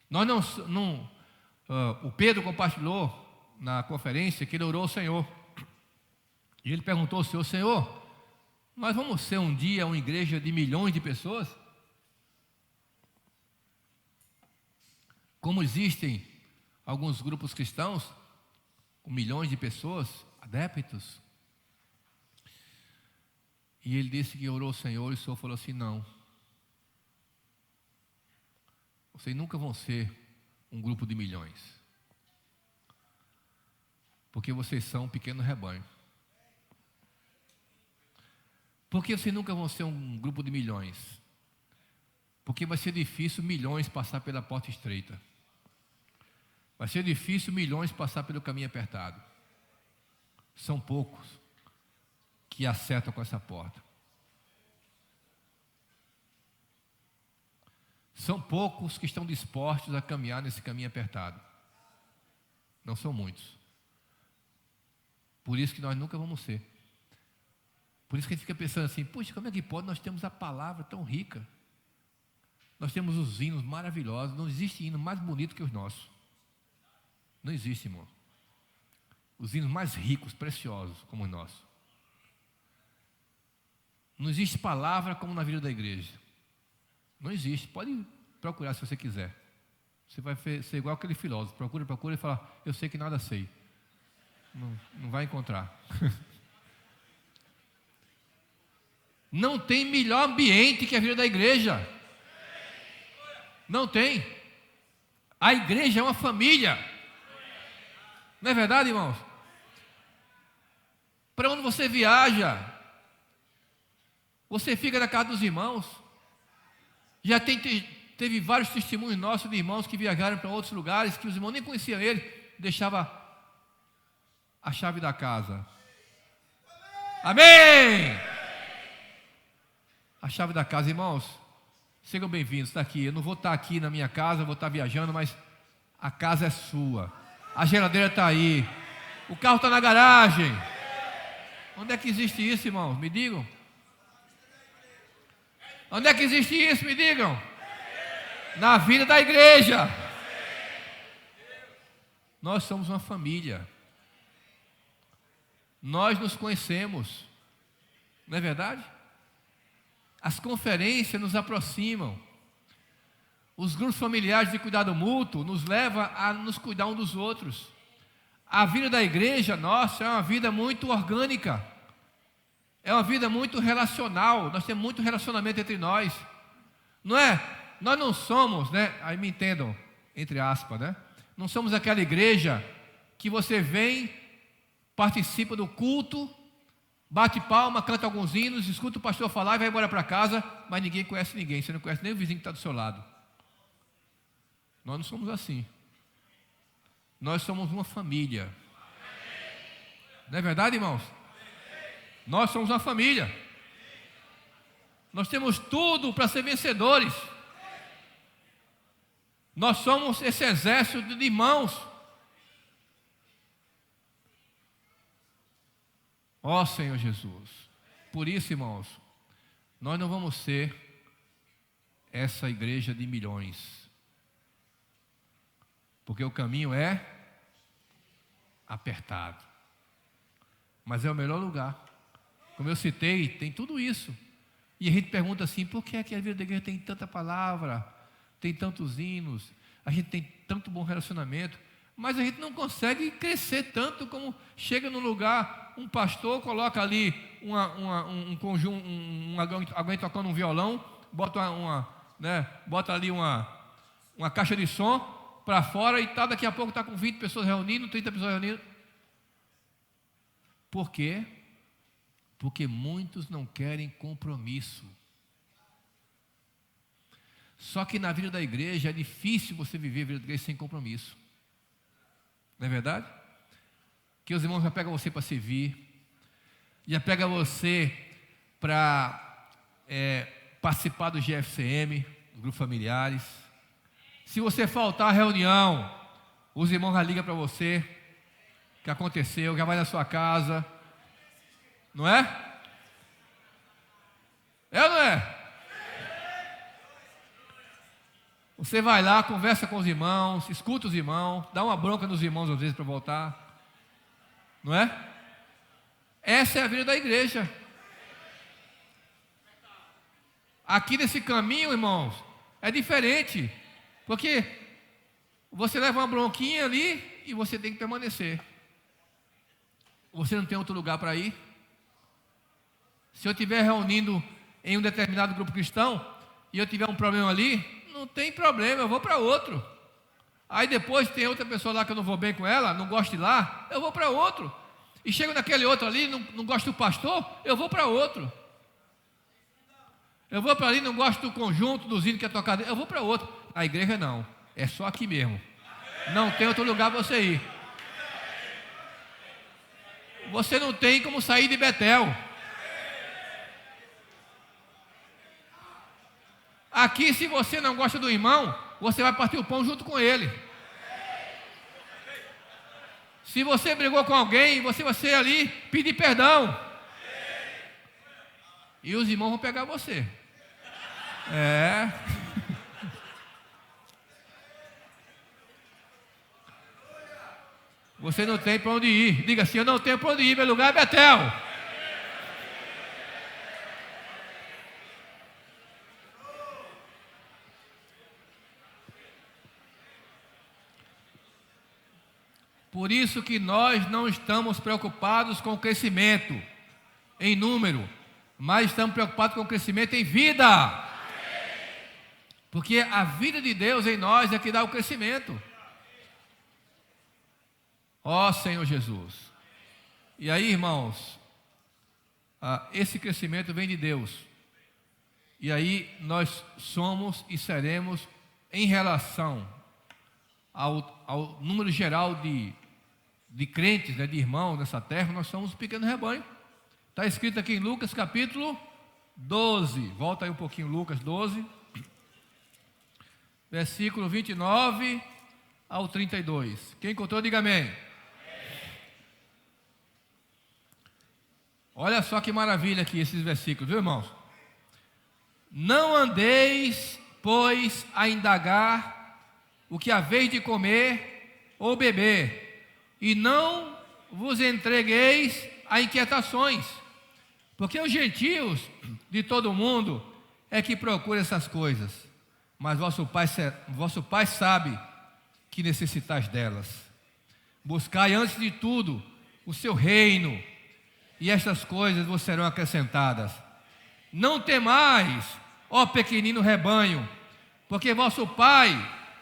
Speaker 1: Nós não o Pedro compartilhou na conferência que ele orou ao Senhor. E ele perguntou ao Senhor: Senhor, nós vamos ser um dia uma igreja de milhões de pessoas? Como existem alguns grupos cristãos com milhões de pessoas, adeptos. E ele disse que orou ao Senhor e o Senhor falou assim: não. Vocês nunca vão ser um grupo de milhões. Porque vocês são um pequeno rebanho. Por que vocês nunca vão ser um grupo de milhões? Porque vai ser difícil milhões passar pela porta estreita. Vai ser difícil milhões passar pelo caminho apertado. São poucos que acertam com essa porta. São poucos que estão dispostos a caminhar nesse caminho apertado. Não são muitos. Por isso que nós nunca vamos ser. Por isso que a gente fica pensando assim: puxa, como é que pode? Nós temos a palavra tão rica. Nós temos os hinos maravilhosos. Não existe hino mais bonito que os nossos. Não existe, irmão. Os hinos mais ricos, preciosos, como os nossos. Não existe palavra como na vida da igreja. Não existe. Pode procurar se você quiser. Você vai ser igual aquele filósofo. Procura e fala: eu sei que nada sei. Não vai encontrar. Não tem melhor ambiente que a vida da igreja. Não tem. A igreja é uma família. Não é verdade, irmãos? Para onde você viaja, você fica na casa dos irmãos. Já teve vários testemunhos nossos de irmãos que viajaram para outros lugares, que os irmãos nem conheciam ele, deixava a chave da casa. Amém! A chave da casa, irmãos, sejam bem-vindos, está aqui. Eu não vou estar aqui na minha casa, vou estar viajando, mas a casa é sua. A geladeira está aí. O carro está na garagem. Onde é que existe isso, irmãos? Me digam. Onde é que existe isso? Me digam. Na vida da igreja. Nós somos uma família. Nós nos conhecemos. Não é verdade? As conferências nos aproximam. Os grupos familiares de cuidado mútuo nos levam a nos cuidar um dos outros. A vida da igreja nossa é uma vida muito orgânica. É uma vida muito relacional. Nós temos muito relacionamento entre nós. Não é? Nós não somos, né? Aí me entendam, entre aspas, né? Não somos aquela igreja que você vem, participa do culto, bate palma, canta alguns hinos, escuta o pastor falar e vai embora para casa, mas ninguém conhece ninguém. Você não conhece nem o vizinho que está do seu lado. Nós não somos assim. Nós somos uma família. Não é verdade, irmãos? Nós somos uma família. Nós temos tudo para ser vencedores. Nós somos esse exército de irmãos. Ó Senhor Jesus. Por isso, irmãos, nós não vamos ser essa igreja de milhões. Porque o caminho é apertado. Mas é o melhor lugar. Como eu citei, tem tudo isso. E a gente pergunta assim, por que é que a vida da igreja tem tanta palavra, tem tantos hinos, a gente tem tanto bom relacionamento, mas a gente não consegue crescer tanto como chega num lugar, um pastor coloca ali um conjunto, alguém tocando um violão, bota ali uma caixa de som para fora e tá, daqui a pouco está com 20 pessoas reunindo, 30 pessoas reunindo. Por quê? Porque muitos não querem compromisso. Só que na vida da igreja é difícil você viver a vida da igreja sem compromisso. Não é verdade? Que os irmãos já pegam você para servir, já pegam você para participar do GFCM, do grupo familiares. Se você faltar à reunião, os irmãos já ligam para você, o que aconteceu, já vai na sua casa. Não é? É ou não é? Você vai lá, conversa com os irmãos, escuta os irmãos, dá uma bronca nos irmãos às vezes para voltar. Não é? Essa é a vida da igreja. Aqui nesse caminho, irmãos, é diferente. Porque você leva uma bronquinha ali e você tem que permanecer. Você não tem outro lugar para ir. Se eu estiver reunindo em um determinado grupo cristão e eu tiver um problema ali, não tem problema, eu vou para outro. Aí depois tem outra pessoa lá que eu não vou bem com ela, não gosto de ir lá, eu vou para outro. E chego naquele outro ali, não gosto do pastor, eu vou para outro. Eu vou para ali, não gosto do conjunto, dos hinos que é tocado, eu vou para outro. A igreja não, é só aqui mesmo. Não tem outro lugar para você ir. Você não tem como sair de Betel. Aqui, se você não gosta do irmão, você vai partir o pão junto com ele. Se você brigou com alguém, você vai ser ali pedir perdão. E os irmãos vão pegar você. É. Você não tem para onde ir. Diga assim, eu não tenho para onde ir, meu lugar é Betel. Por isso que nós não estamos preocupados com o crescimento em número, mas estamos preocupados com o crescimento em vida. Porque a vida de Deus em nós é que dá o crescimento. Ó Senhor Jesus. E aí, irmãos, esse crescimento vem de Deus. E aí nós somos e seremos em relação ao número geral de crentes, né, de irmãos nessa terra, nós somos um pequeno rebanho. Está escrito aqui em Lucas capítulo 12. Volta aí um pouquinho, Lucas 12. Versículo 29 ao 32. Quem encontrou, diga amém. Olha só que maravilha aqui esses versículos, viu, irmãos? Não andeis, pois, a indagar o que haveis de comer ou beber, e não vos entregueis a inquietações, porque os gentios de todo mundo é que procuram essas coisas, mas vosso Pai sabe que necessitais delas. Buscai antes de tudo o seu reino e estas coisas vos serão acrescentadas. Não temais, ó pequenino rebanho, porque vosso Pai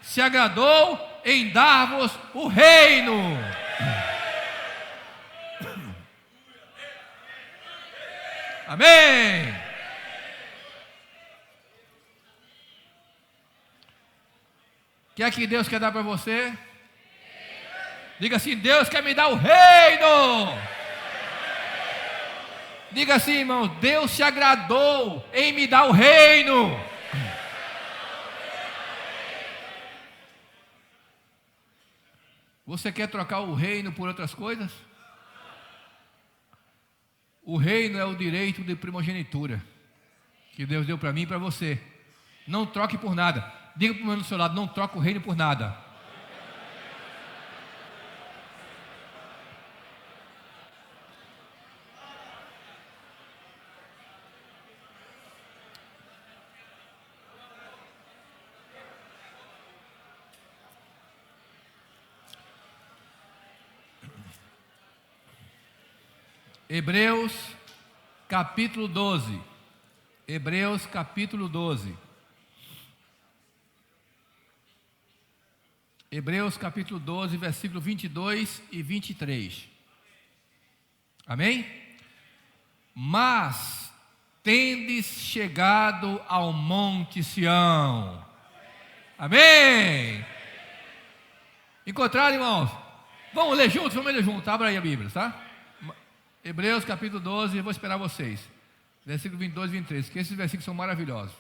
Speaker 1: se agradou em dar-vos o reino. Amém. O que é que Deus quer dar para você? Diga assim: Deus quer me dar o reino. Diga assim, irmão: Deus se agradou em me dar o reino. Você quer trocar o reino por outras coisas? O reino é o direito de primogenitura que Deus deu para mim e para você. Não troque por nada. Diga para o meu do seu lado: não troque o reino por nada. Hebreus capítulo 12. Hebreus capítulo 12. Hebreus capítulo 12, versículo 22 e 23. Amém? Mas tendes chegado ao monte Sião. Amém? Encontraram, irmãos? Vamos ler juntos? Vamos ler juntos. Abra aí a Bíblia, tá? Hebreus capítulo 12, eu vou esperar vocês. Versículo 22 e 23, que esses versículos são maravilhosos.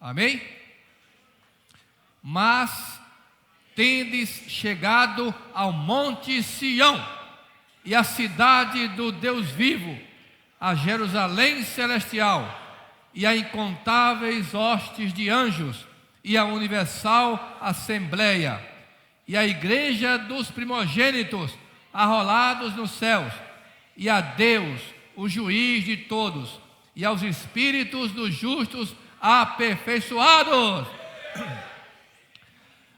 Speaker 1: Amém? Mas tendes chegado ao monte Sião, e à cidade do Deus vivo, a Jerusalém celestial, e a incontáveis hostes de anjos, e a universal assembleia, e a igreja dos primogênitos arrolados nos céus, e a Deus, o juiz de todos, e aos espíritos dos justos aperfeiçoados.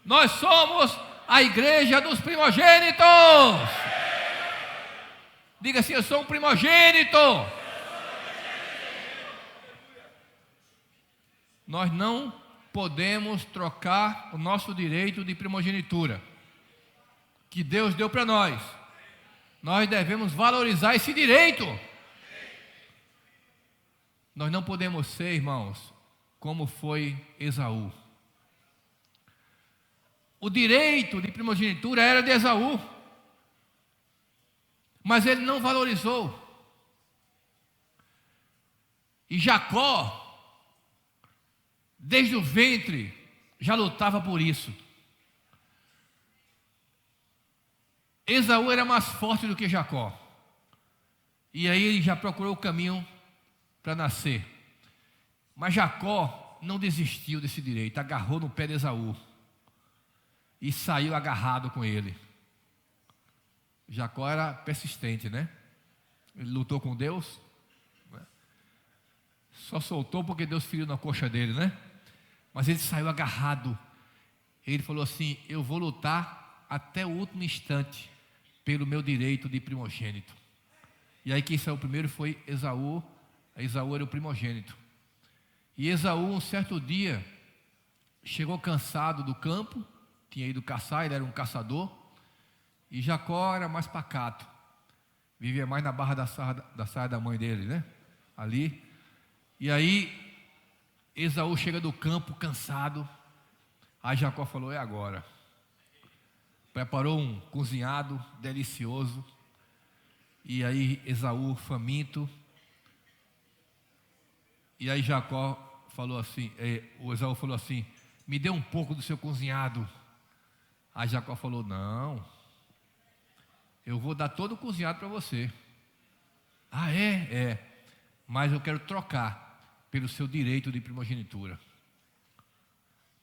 Speaker 1: Nós somos a igreja dos primogênitos. Diga assim: eu sou um primogênito. Nós não podemos trocar o nosso direito de primogenitura que Deus deu para nós. Nós devemos valorizar esse direito. Nós não podemos ser, irmãos, como foi Esaú. O direito de primogenitura era de Esaú, mas ele não valorizou. E Jacó, desde o ventre, já lutava por isso. Esaú era mais forte do que Jacó, e aí ele já procurou o caminho para nascer. Mas Jacó não desistiu desse direito, agarrou no pé de Esaú e saiu agarrado com ele. Jacó era persistente, né? Ele lutou com Deus, né? Só soltou porque Deus feriu na coxa dele, né? Mas ele saiu agarrado. Ele falou assim: eu vou lutar até o último instante pelo meu direito de primogênito. E aí quem saiu primeiro foi Esaú. Esaú era o primogênito. E Esaú, um certo dia, chegou cansado do campo, tinha ido caçar, ele era um caçador, e Jacó era mais pacato, vivia mais na barra da saia da mãe dele, né? Ali. E aí Esaú chega do campo cansado. Aí Jacó falou: é agora. Preparou um cozinhado delicioso. E aí Esaú faminto. E aí Jacó falou assim, o Esaú falou assim: me dê um pouco do seu cozinhado. Aí Jacó falou: não, eu vou dar todo o cozinhado para você. Ah, é? É. Mas eu quero trocar pelo seu direito de primogenitura.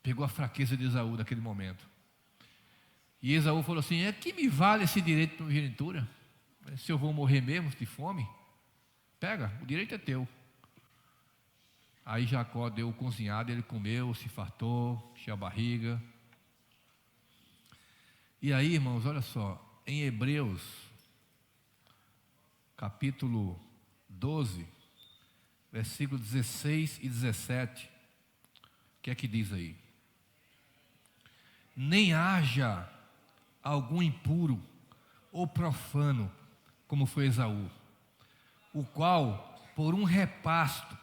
Speaker 1: Pegou a fraqueza de Esaú naquele momento. E Esaú falou assim: é que me vale esse direito de primogenitura? Se eu vou morrer mesmo de fome, pega, o direito é teu. Aí Jacó deu o cozinhado, ele comeu, se fartou, encheu a barriga. E aí, irmãos, olha só, em Hebreus, capítulo 12, versículos 16 e 17. O que é que diz aí? Nem haja algum impuro ou profano, como foi Esaú, o qual, por um repasto,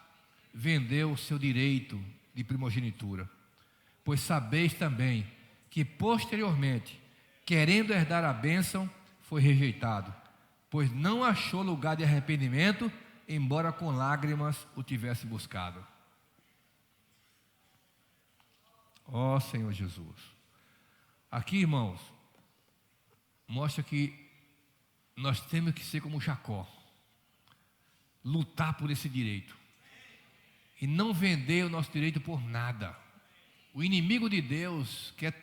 Speaker 1: vendeu o seu direito de primogenitura. Pois sabeis também que posteriormente, querendo herdar a bênção, foi rejeitado, pois não achou lugar de arrependimento, embora com lágrimas o tivesse buscado. Ó Senhor Jesus. Aqui, irmãos, mostra que nós temos que ser como Jacó, lutar por esse direito e não vender o nosso direito por nada. O inimigo de Deus quer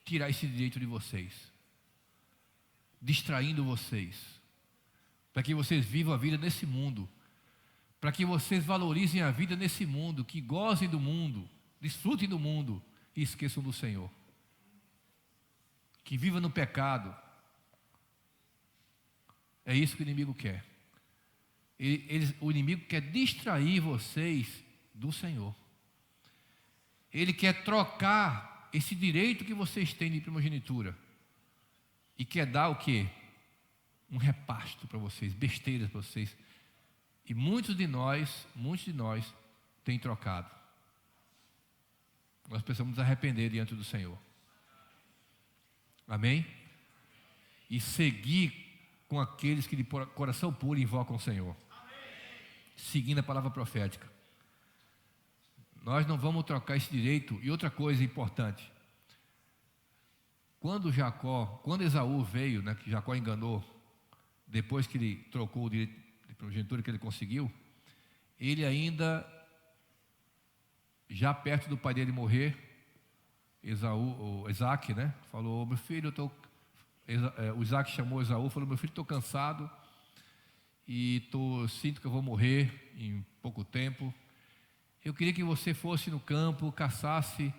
Speaker 1: tirar esse direito de vocês, distraindo vocês, para que vocês vivam a vida nesse mundo, para que vocês valorizem a vida nesse mundo, que gozem do mundo, desfrutem do mundo e esqueçam do Senhor, que viva no pecado. É isso que o inimigo quer. O inimigo quer distrair vocês do Senhor. Ele quer trocar esse direito que vocês têm de primogenitura e quer dar o quê? Um repasto para vocês, besteiras para vocês. E muitos de nós têm trocado. Nós precisamos nos arrepender diante do Senhor. Amém? E seguir com aqueles que de coração puro invocam o Senhor. Seguindo a palavra profética. Nós não vamos trocar esse direito. E outra coisa importante. Quando Esaú veio, né, que Jacó enganou, depois que ele trocou o direito de primogenitura que ele conseguiu, ele ainda, já perto do pai dele morrer, Isaac, né, falou: meu filho, o Isaac chamou Esaú e falou: meu filho, estou cansado e sinto que eu vou morrer em pouco tempo. Eu queria que você fosse no campo, caçasse,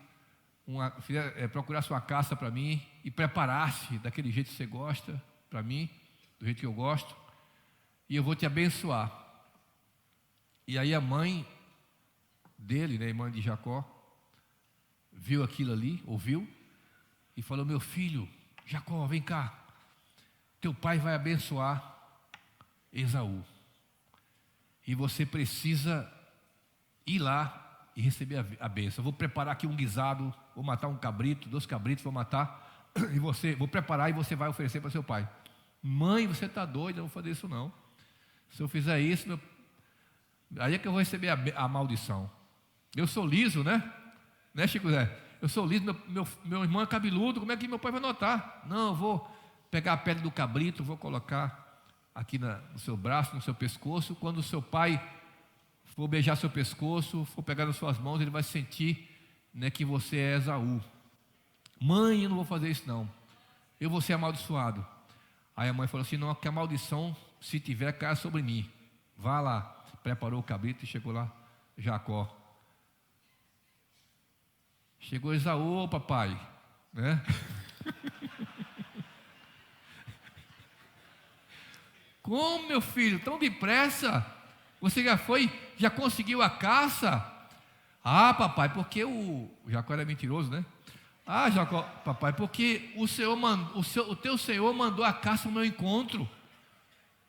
Speaker 1: procurasse uma caça para mim e preparasse daquele jeito que você gosta para mim, do jeito que eu gosto, e eu vou te abençoar. E aí a mãe dele, né, a mãe de Jacó, viu aquilo ali, ouviu, e falou: meu filho, Jacó, vem cá, teu pai vai abençoar Esaú, e você precisa ir lá e receber a bênção. Eu vou preparar aqui um guisado, vou matar um cabrito, 2 cabritos, vou matar, e vou preparar e você vai oferecer para seu pai. Mãe, você está doida, eu não vou fazer isso não. Se eu fizer isso, aí é que eu vou receber a maldição. Eu sou liso, né, Chico Zé? Eu sou liso, meu irmão é cabeludo, como é que meu pai vai notar? Não, eu vou pegar a pele do cabrito, vou colocar aqui no seu braço, no seu pescoço. Quando o seu pai for beijar seu pescoço, for pegar nas suas mãos, ele vai sentir, né, que você é Esaú. Mãe, eu não vou fazer isso não, eu vou ser amaldiçoado. Aí a mãe falou assim: não, que a maldição, se tiver, caia sobre mim. Vá lá. Preparou o cabrito e chegou lá Jacó. Chegou Esaú, papai, né? Como, meu filho, tão depressa? Você já conseguiu a caça? Ah, papai, porque o Jacó era mentiroso, né? Ah, Jacó, papai, porque o teu Senhor mandou a caça ao meu encontro.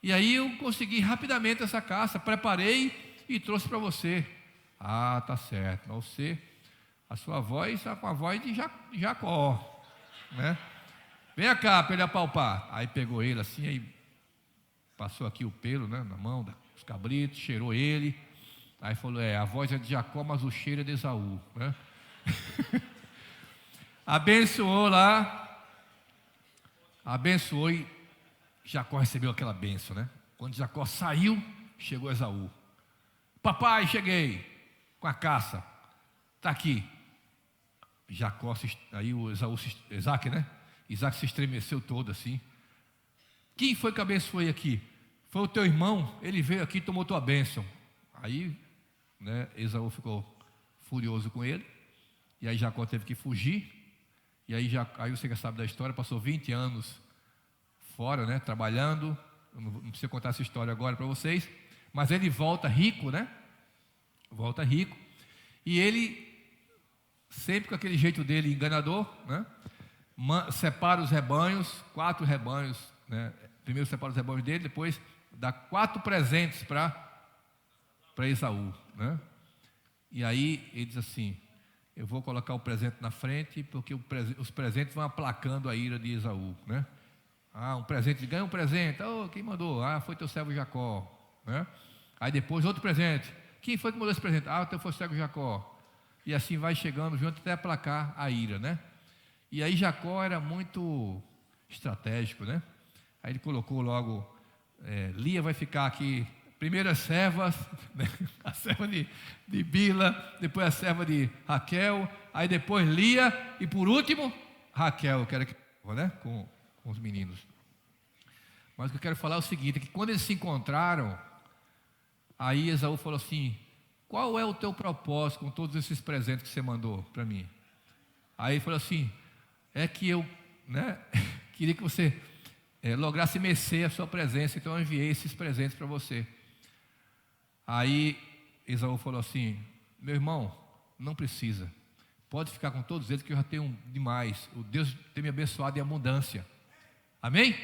Speaker 1: E aí eu consegui rapidamente essa caça, preparei e trouxe para você. Ah, tá certo. Mas você, a sua voz está com a voz de Jacó, né? Vem cá para ele apalpar. Aí pegou ele assim, aí passou aqui o pelo, né, na mão dos cabritos, cheirou ele. Aí falou: a voz é de Jacó, mas o cheiro é de Esaú, né? Abençoou lá, abençoou e Jacó recebeu aquela bênção, né? Quando Jacó saiu, chegou Esaú. Papai, cheguei com a caça, está aqui. Aí o Isaac, né? Isaac se estremeceu todo assim. Quem foi que abençoei aqui? Foi o teu irmão, ele veio aqui e tomou tua bênção. Aí, né, Esaú ficou furioso com ele, e aí Jacó teve que fugir. E aí você já sabe da história, passou 20 anos fora, né, trabalhando. Eu não preciso contar essa história agora para vocês, mas ele volta rico, né? Volta rico. E ele, sempre com aquele jeito dele enganador, né, separa os rebanhos, 4 rebanhos, né? Primeiro separa os rebanhos dele, depois dá 4 presentes para Esaú, né? E aí ele diz assim: eu vou colocar o presente na frente, porque os presentes vão aplacando a ira de Esaú, né? Um presente, ganha um presente. Quem mandou? Foi teu servo Jacó, né? Aí depois outro presente. Quem foi que mandou esse presente? Teu foi o servo Jacó. E assim vai chegando junto até aplacar a ira, né? E aí Jacó era muito estratégico, né? Aí ele colocou logo, Lia vai ficar aqui, primeiro as servas, né? A serva de Bila, depois a serva de Raquel, aí depois Lia, e por último, Raquel, que era que, né? Com os meninos. Mas o que eu quero falar é o seguinte, que quando eles se encontraram, aí Esaú falou assim: qual é o teu propósito com todos esses presentes que você mandou para mim? Aí ele falou assim: é que eu, né, queria que você lograsse merecer a sua presença, então eu enviei esses presentes para você. Aí Esaú falou assim: meu irmão, não precisa, pode ficar com todos eles, que eu já tenho demais, o Deus tem me abençoado em abundância. Amém?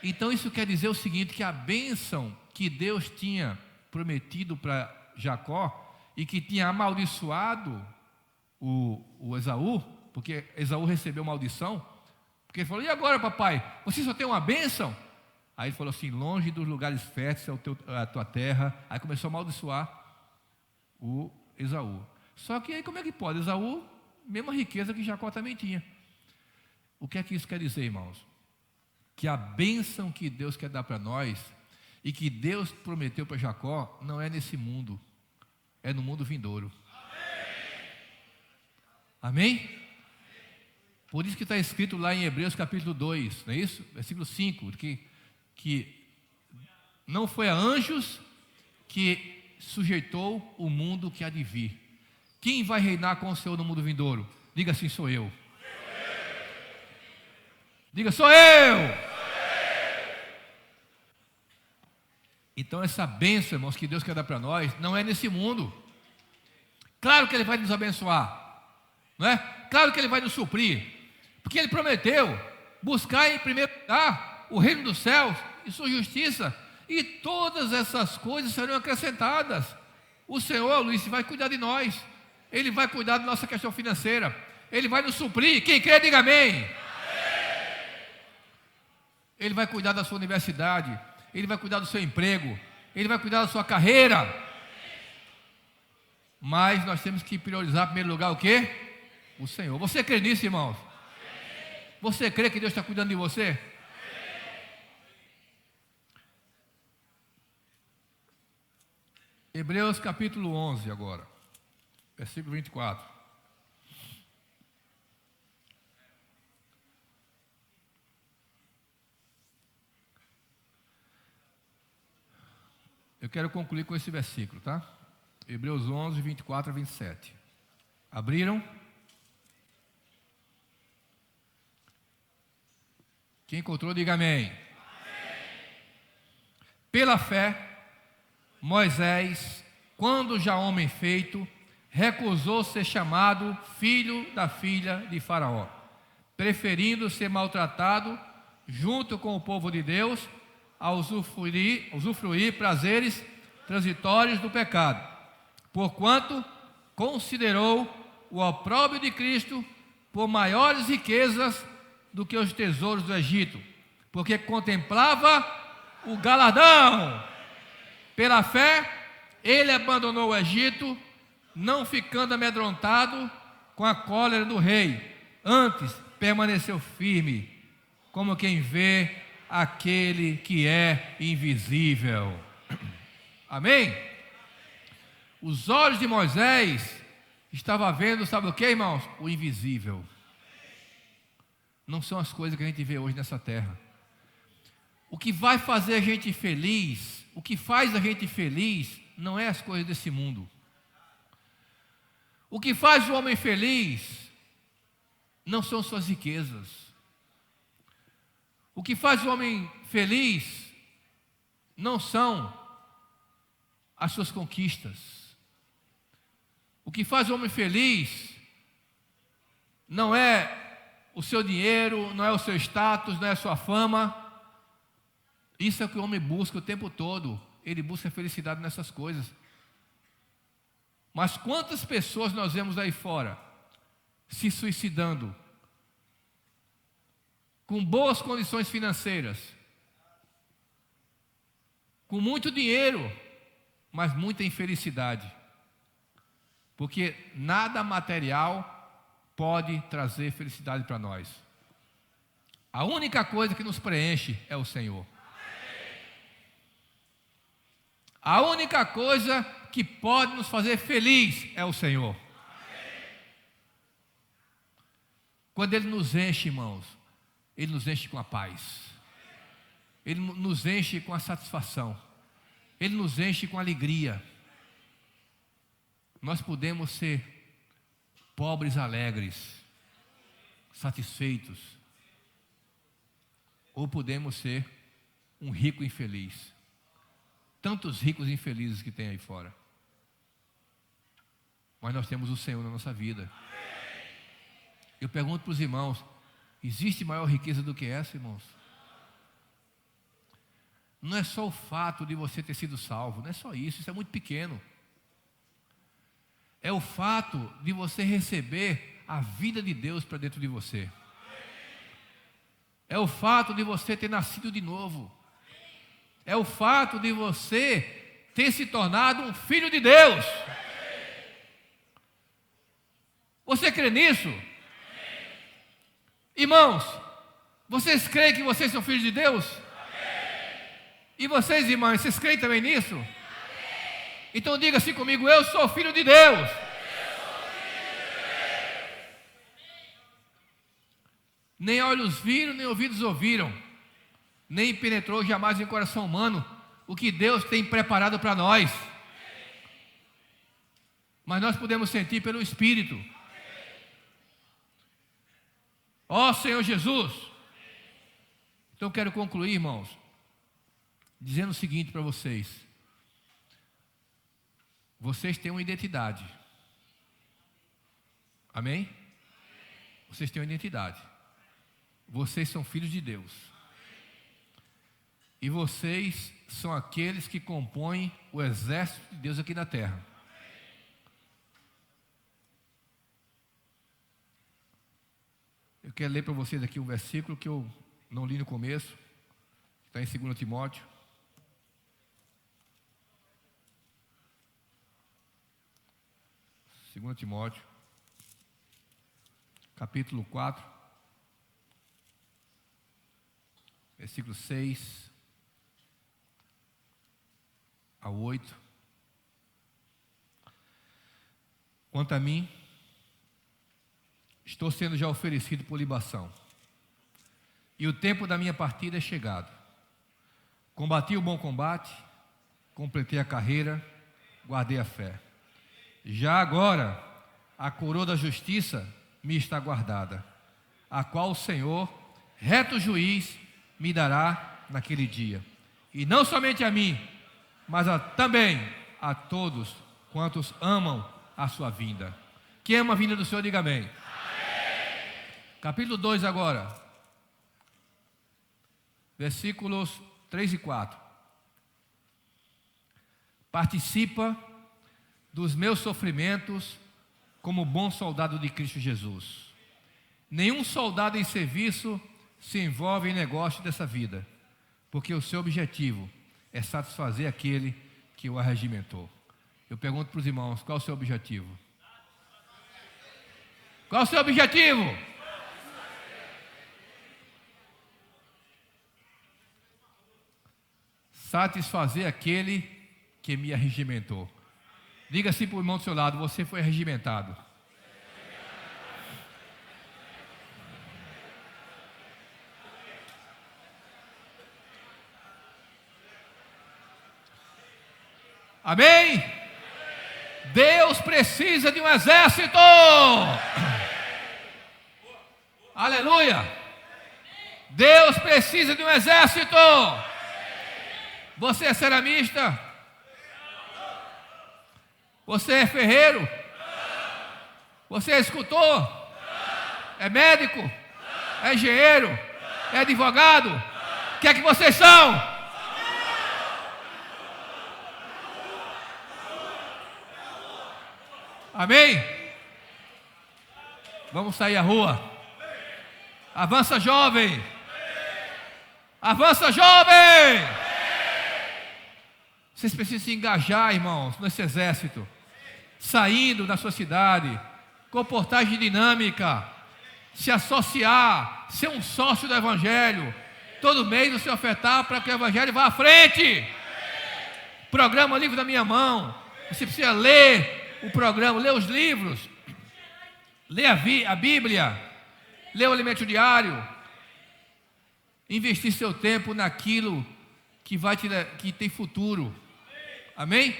Speaker 1: Então isso quer dizer o seguinte, que a bênção que Deus tinha prometido para Jacó, e que tinha amaldiçoado o Esaú, porque Esaú recebeu maldição, porque ele falou: e agora, papai, você só tem uma bênção? Aí ele falou assim: longe dos lugares férteis a tua terra. Aí começou a amaldiçoar o Esaú. Só que aí como é que pode? Esaú, mesma riqueza que Jacó também tinha. O que é que isso quer dizer, irmãos? Que a bênção que Deus quer dar para nós, e que Deus prometeu para Jacó, não é nesse mundo, é no mundo vindouro. Amém? Por isso que está escrito lá em Hebreus capítulo 2, não é isso? Versículo 5, que não foi a anjos que sujeitou o mundo que há de vir. Quem vai reinar com o Senhor no mundo vindouro? Diga assim: sou eu. Diga: sou eu. Então essa bênção, irmãos, que Deus quer dar para nós, não é nesse mundo. Claro que Ele vai nos abençoar, não é? Claro que Ele vai nos suprir, porque Ele prometeu buscar em primeiro lugar o reino dos céus e sua justiça, e todas essas coisas serão acrescentadas. O Senhor, Luiz, vai cuidar de nós, Ele vai cuidar da nossa questão financeira, Ele vai nos suprir. Quem crê, diga amém. Ele vai cuidar da sua universidade, Ele vai cuidar do seu emprego, Ele vai cuidar da sua carreira. Mas nós temos que priorizar em primeiro lugar o quê? O Senhor. Você crê nisso, irmãos? Você crê que Deus está cuidando de você? Hebreus capítulo 11 agora, versículo 24. Eu quero concluir com esse versículo, tá? Hebreus 11, 24 a 27. Abriram? Quem encontrou, diga amém. Pela fé, Moisés, quando já homem feito, recusou ser chamado filho da filha de Faraó, preferindo ser maltratado junto com o povo de Deus, a usufruir prazeres transitórios do pecado, porquanto considerou o opróbrio de Cristo por maiores riquezas do que os tesouros do Egito, porque contemplava o galardão. Pela fé, ele abandonou o Egito, não ficando amedrontado com a cólera do rei, antes permaneceu firme, como quem vê aquele que é invisível. Amém? Os olhos de Moisés estavam vendo, sabe o que, irmãos? O invisível. Não são as coisas que a gente vê hoje nessa terra. O que vai fazer a gente feliz, o que faz a gente feliz, não é as coisas desse mundo. O que faz o homem feliz não são suas riquezas. O que faz o homem feliz não são as suas conquistas. O que faz o homem feliz não é o seu dinheiro, não é o seu status, não é a sua fama. Isso é o que o homem busca o tempo todo. Ele busca felicidade nessas coisas. Mas quantas pessoas nós vemos aí fora se suicidando, com boas condições financeiras, com muito dinheiro, mas muita infelicidade, porque nada material pode trazer felicidade para nós. A única coisa que nos preenche é o Senhor. A única coisa que pode nos fazer feliz é o Senhor. Quando Ele nos enche, irmãos, Ele nos enche com a paz. Ele nos enche com a satisfação. Ele nos enche com alegria. Nós podemos ser pobres alegres, satisfeitos, ou podemos ser um rico infeliz. Tantos ricos infelizes que tem aí fora. Mas nós temos o Senhor na nossa vida. Eu pergunto para os irmãos: existe maior riqueza do que essa, irmãos? Não é só o fato de você ter sido salvo, não é só isso, isso é muito pequeno. É o fato de você receber a vida de Deus para dentro de você. É o fato de você ter nascido de novo. É o fato de você ter se tornado um filho de Deus. Você crê nisso? Irmãos, vocês creem que vocês são filhos de Deus? E vocês, irmãs, vocês creem também nisso? Então diga assim comigo: eu sou filho de Deus. Nem olhos viram, nem ouvidos ouviram, nem penetrou jamais em coração humano o que Deus tem preparado para nós. Mas nós podemos sentir pelo Espírito. Ó Senhor Jesus. Então eu quero concluir, irmãos, dizendo o seguinte para vocês: vocês têm uma identidade. Amém? Vocês têm uma identidade. Vocês são filhos de Deus. E vocês são aqueles que compõem o exército de Deus aqui na terra. Eu quero ler para vocês aqui um versículo que eu não li no começo. Está em 2 Timóteo. Capítulo 4, versículo 6 a 8. Quanto a mim, estou sendo já oferecido por libação, e o tempo da minha partida é chegado. Combati o bom combate, completei a carreira, guardei a fé. Já agora, a coroa da justiça me está guardada, a qual o Senhor, reto juiz, me dará naquele dia. E não somente a mim, mas também a todos quantos amam a sua vinda. Quem ama a vinda do Senhor, diga amém. Amém. Capítulo 2 agora, versículos 3 e 4. Participa dos meus sofrimentos como bom soldado de Cristo Jesus. Nenhum soldado em serviço se envolve em negócio dessa vida, porque o seu objetivo é satisfazer aquele que o arregimentou. Eu pergunto para os irmãos: qual é o seu objetivo? Qual é o seu objetivo? Satisfazer aquele que me arregimentou. Diga assim para o irmão do seu lado: você foi arregimentado. Amém? Deus precisa de um exército. Aleluia. Deus precisa de um exército. Você é ceramista? Você é ferreiro? Você é escultor? É médico? É engenheiro? É advogado? O que é que vocês são? Amém? Vamos sair à rua. Avança, jovem. Avança, jovem. Vocês precisam se engajar, irmãos, nesse exército. Saindo da sua cidade, com portagem dinâmica, se associar, ser um sócio do Evangelho, todo mês você ofertar para que o Evangelho vá à frente. Programa Livro da Minha Mão. Você precisa ler o programa, ler os livros, ler a Bíblia, ler o alimento diário, investir seu tempo naquilo que tem futuro. Amém?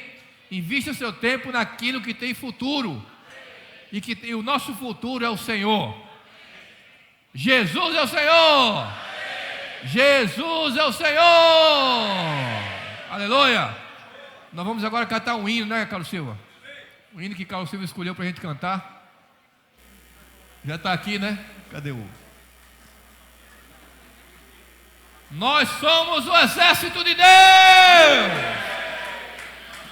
Speaker 1: Invista seu tempo naquilo que tem futuro. E o nosso futuro é o Senhor. Jesus é o Senhor. Jesus é o Senhor. Aleluia. Nós vamos agora cantar um hino, né, Carlos Silva? O hino que Carlos Silva escolheu para a gente cantar. Já está aqui, né? Cadê o... Nós somos o exército de Deus.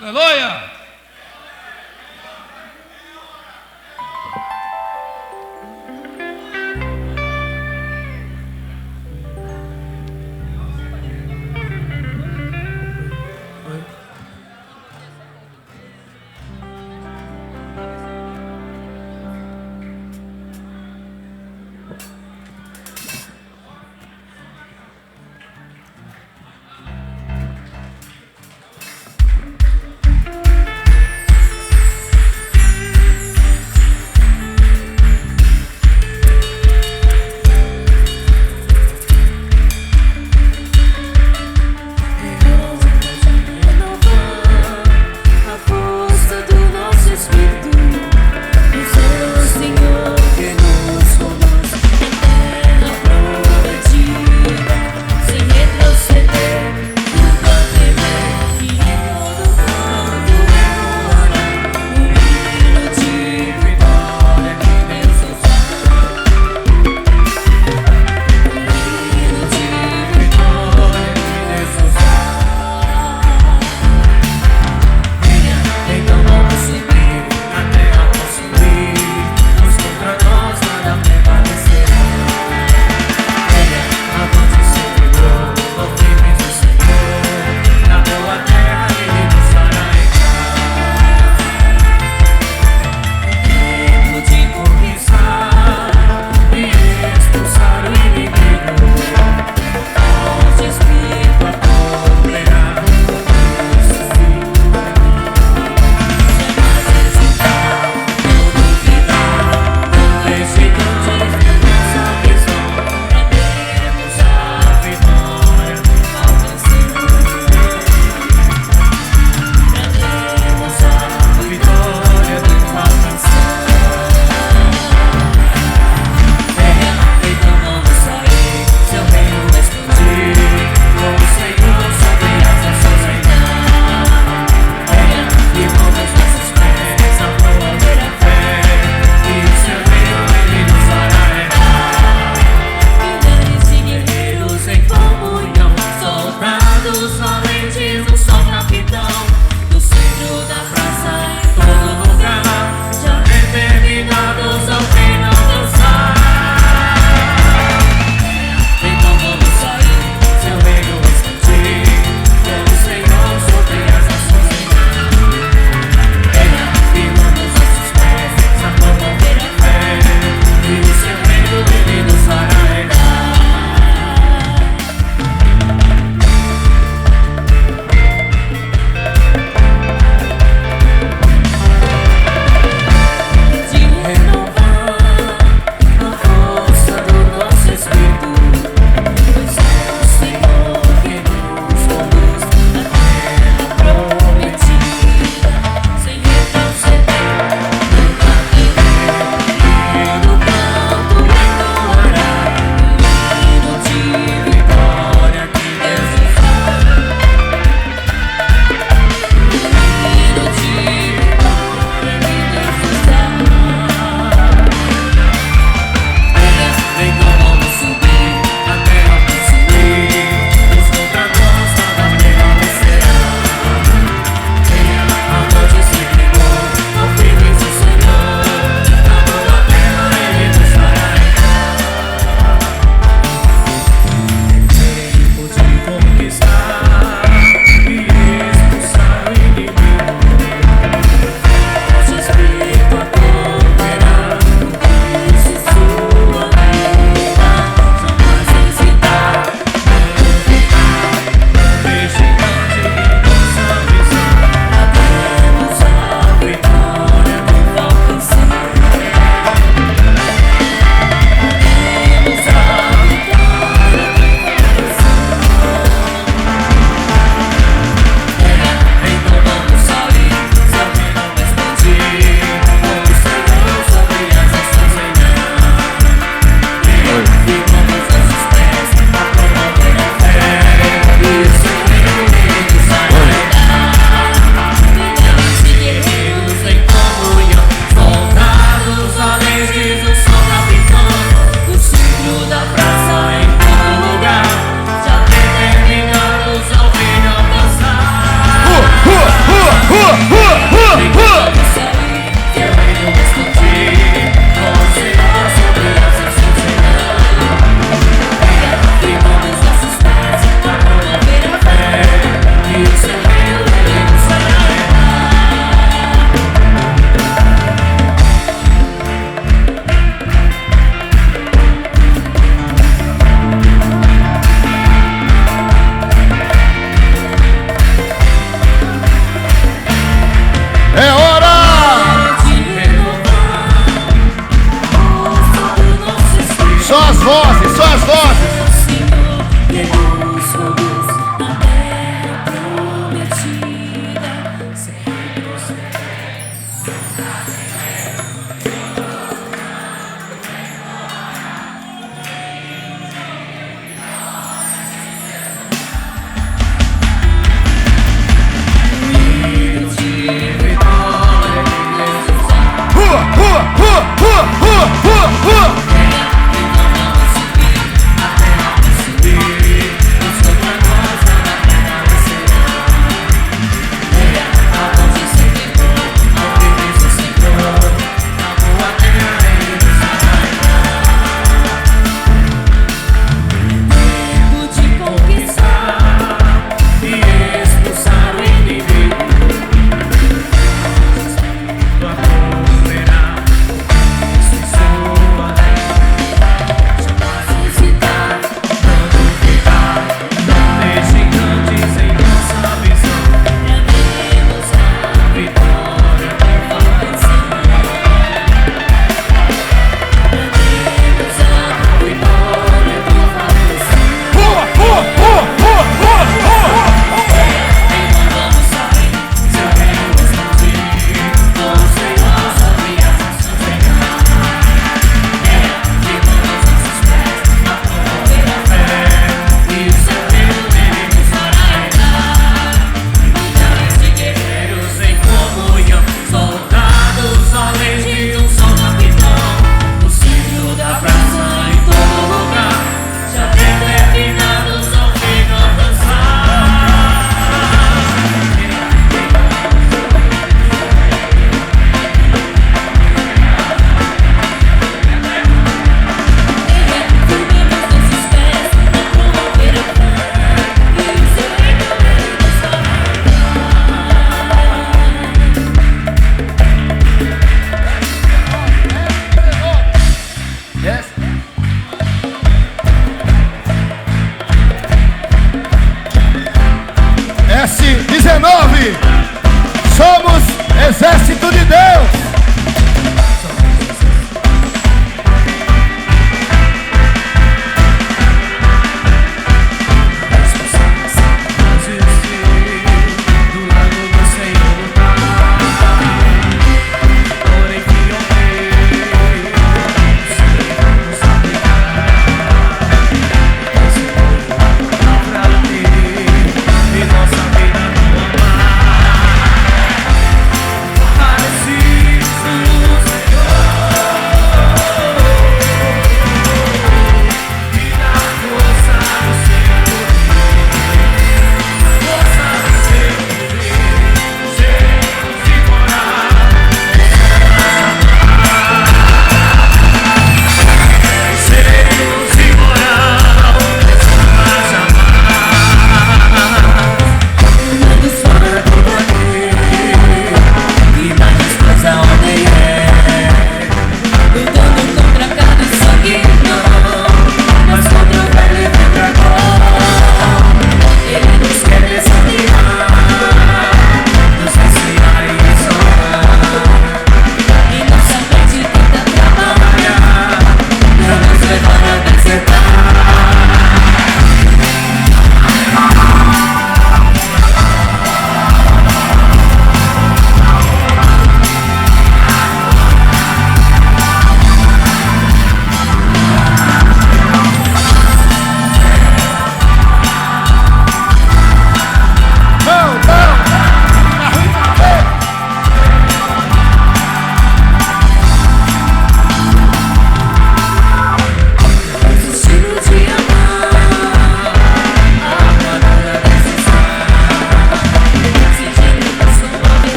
Speaker 1: Aleluia.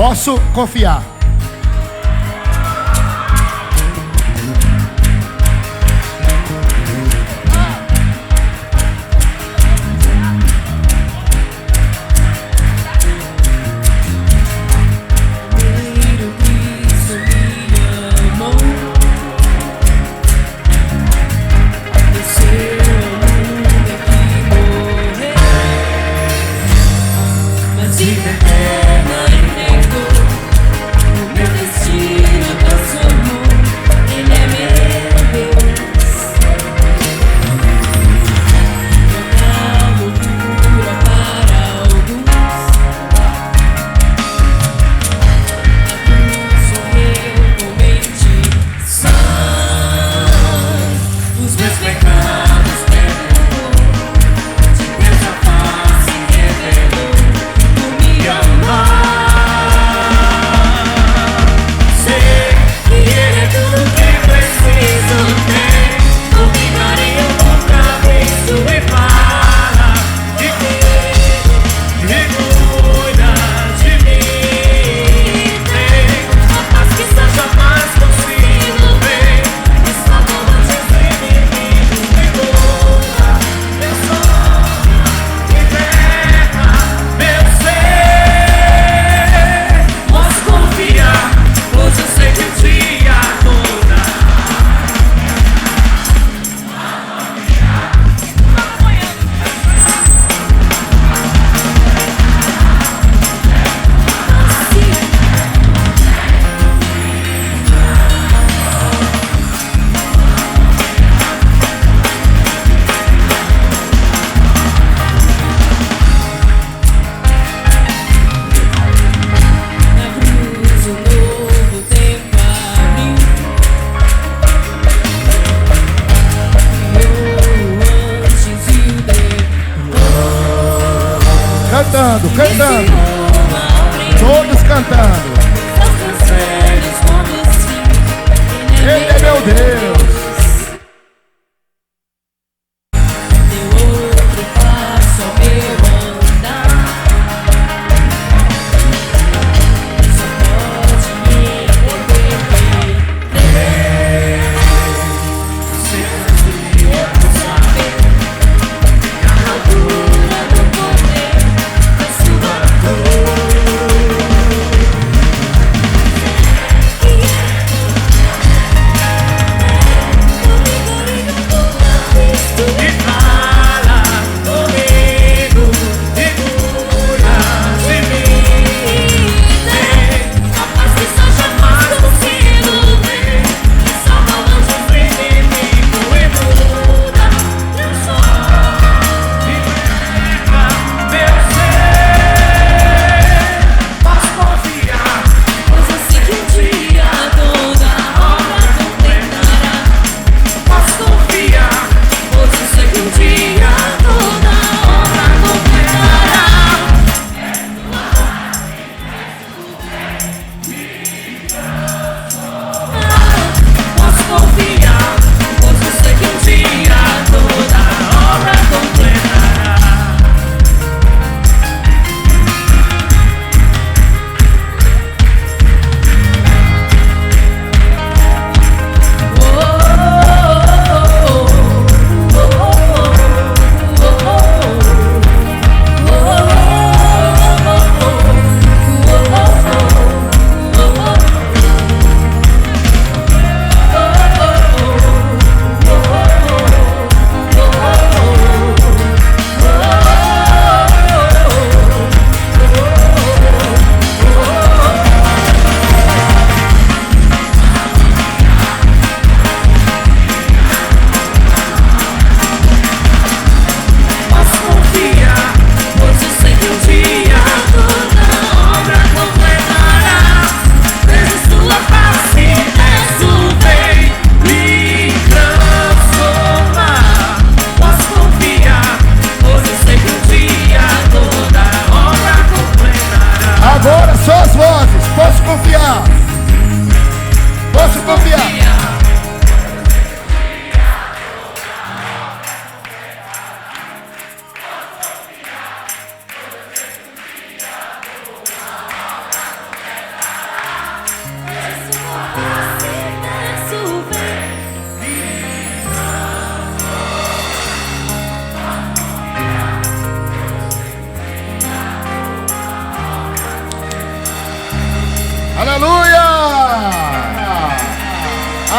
Speaker 2: Posso confiar. Cantando, todos cantando. Ele é meu Deus.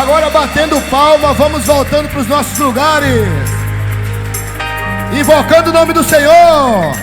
Speaker 2: Agora batendo palma, vamos voltando para os nossos lugares, invocando o nome do Senhor.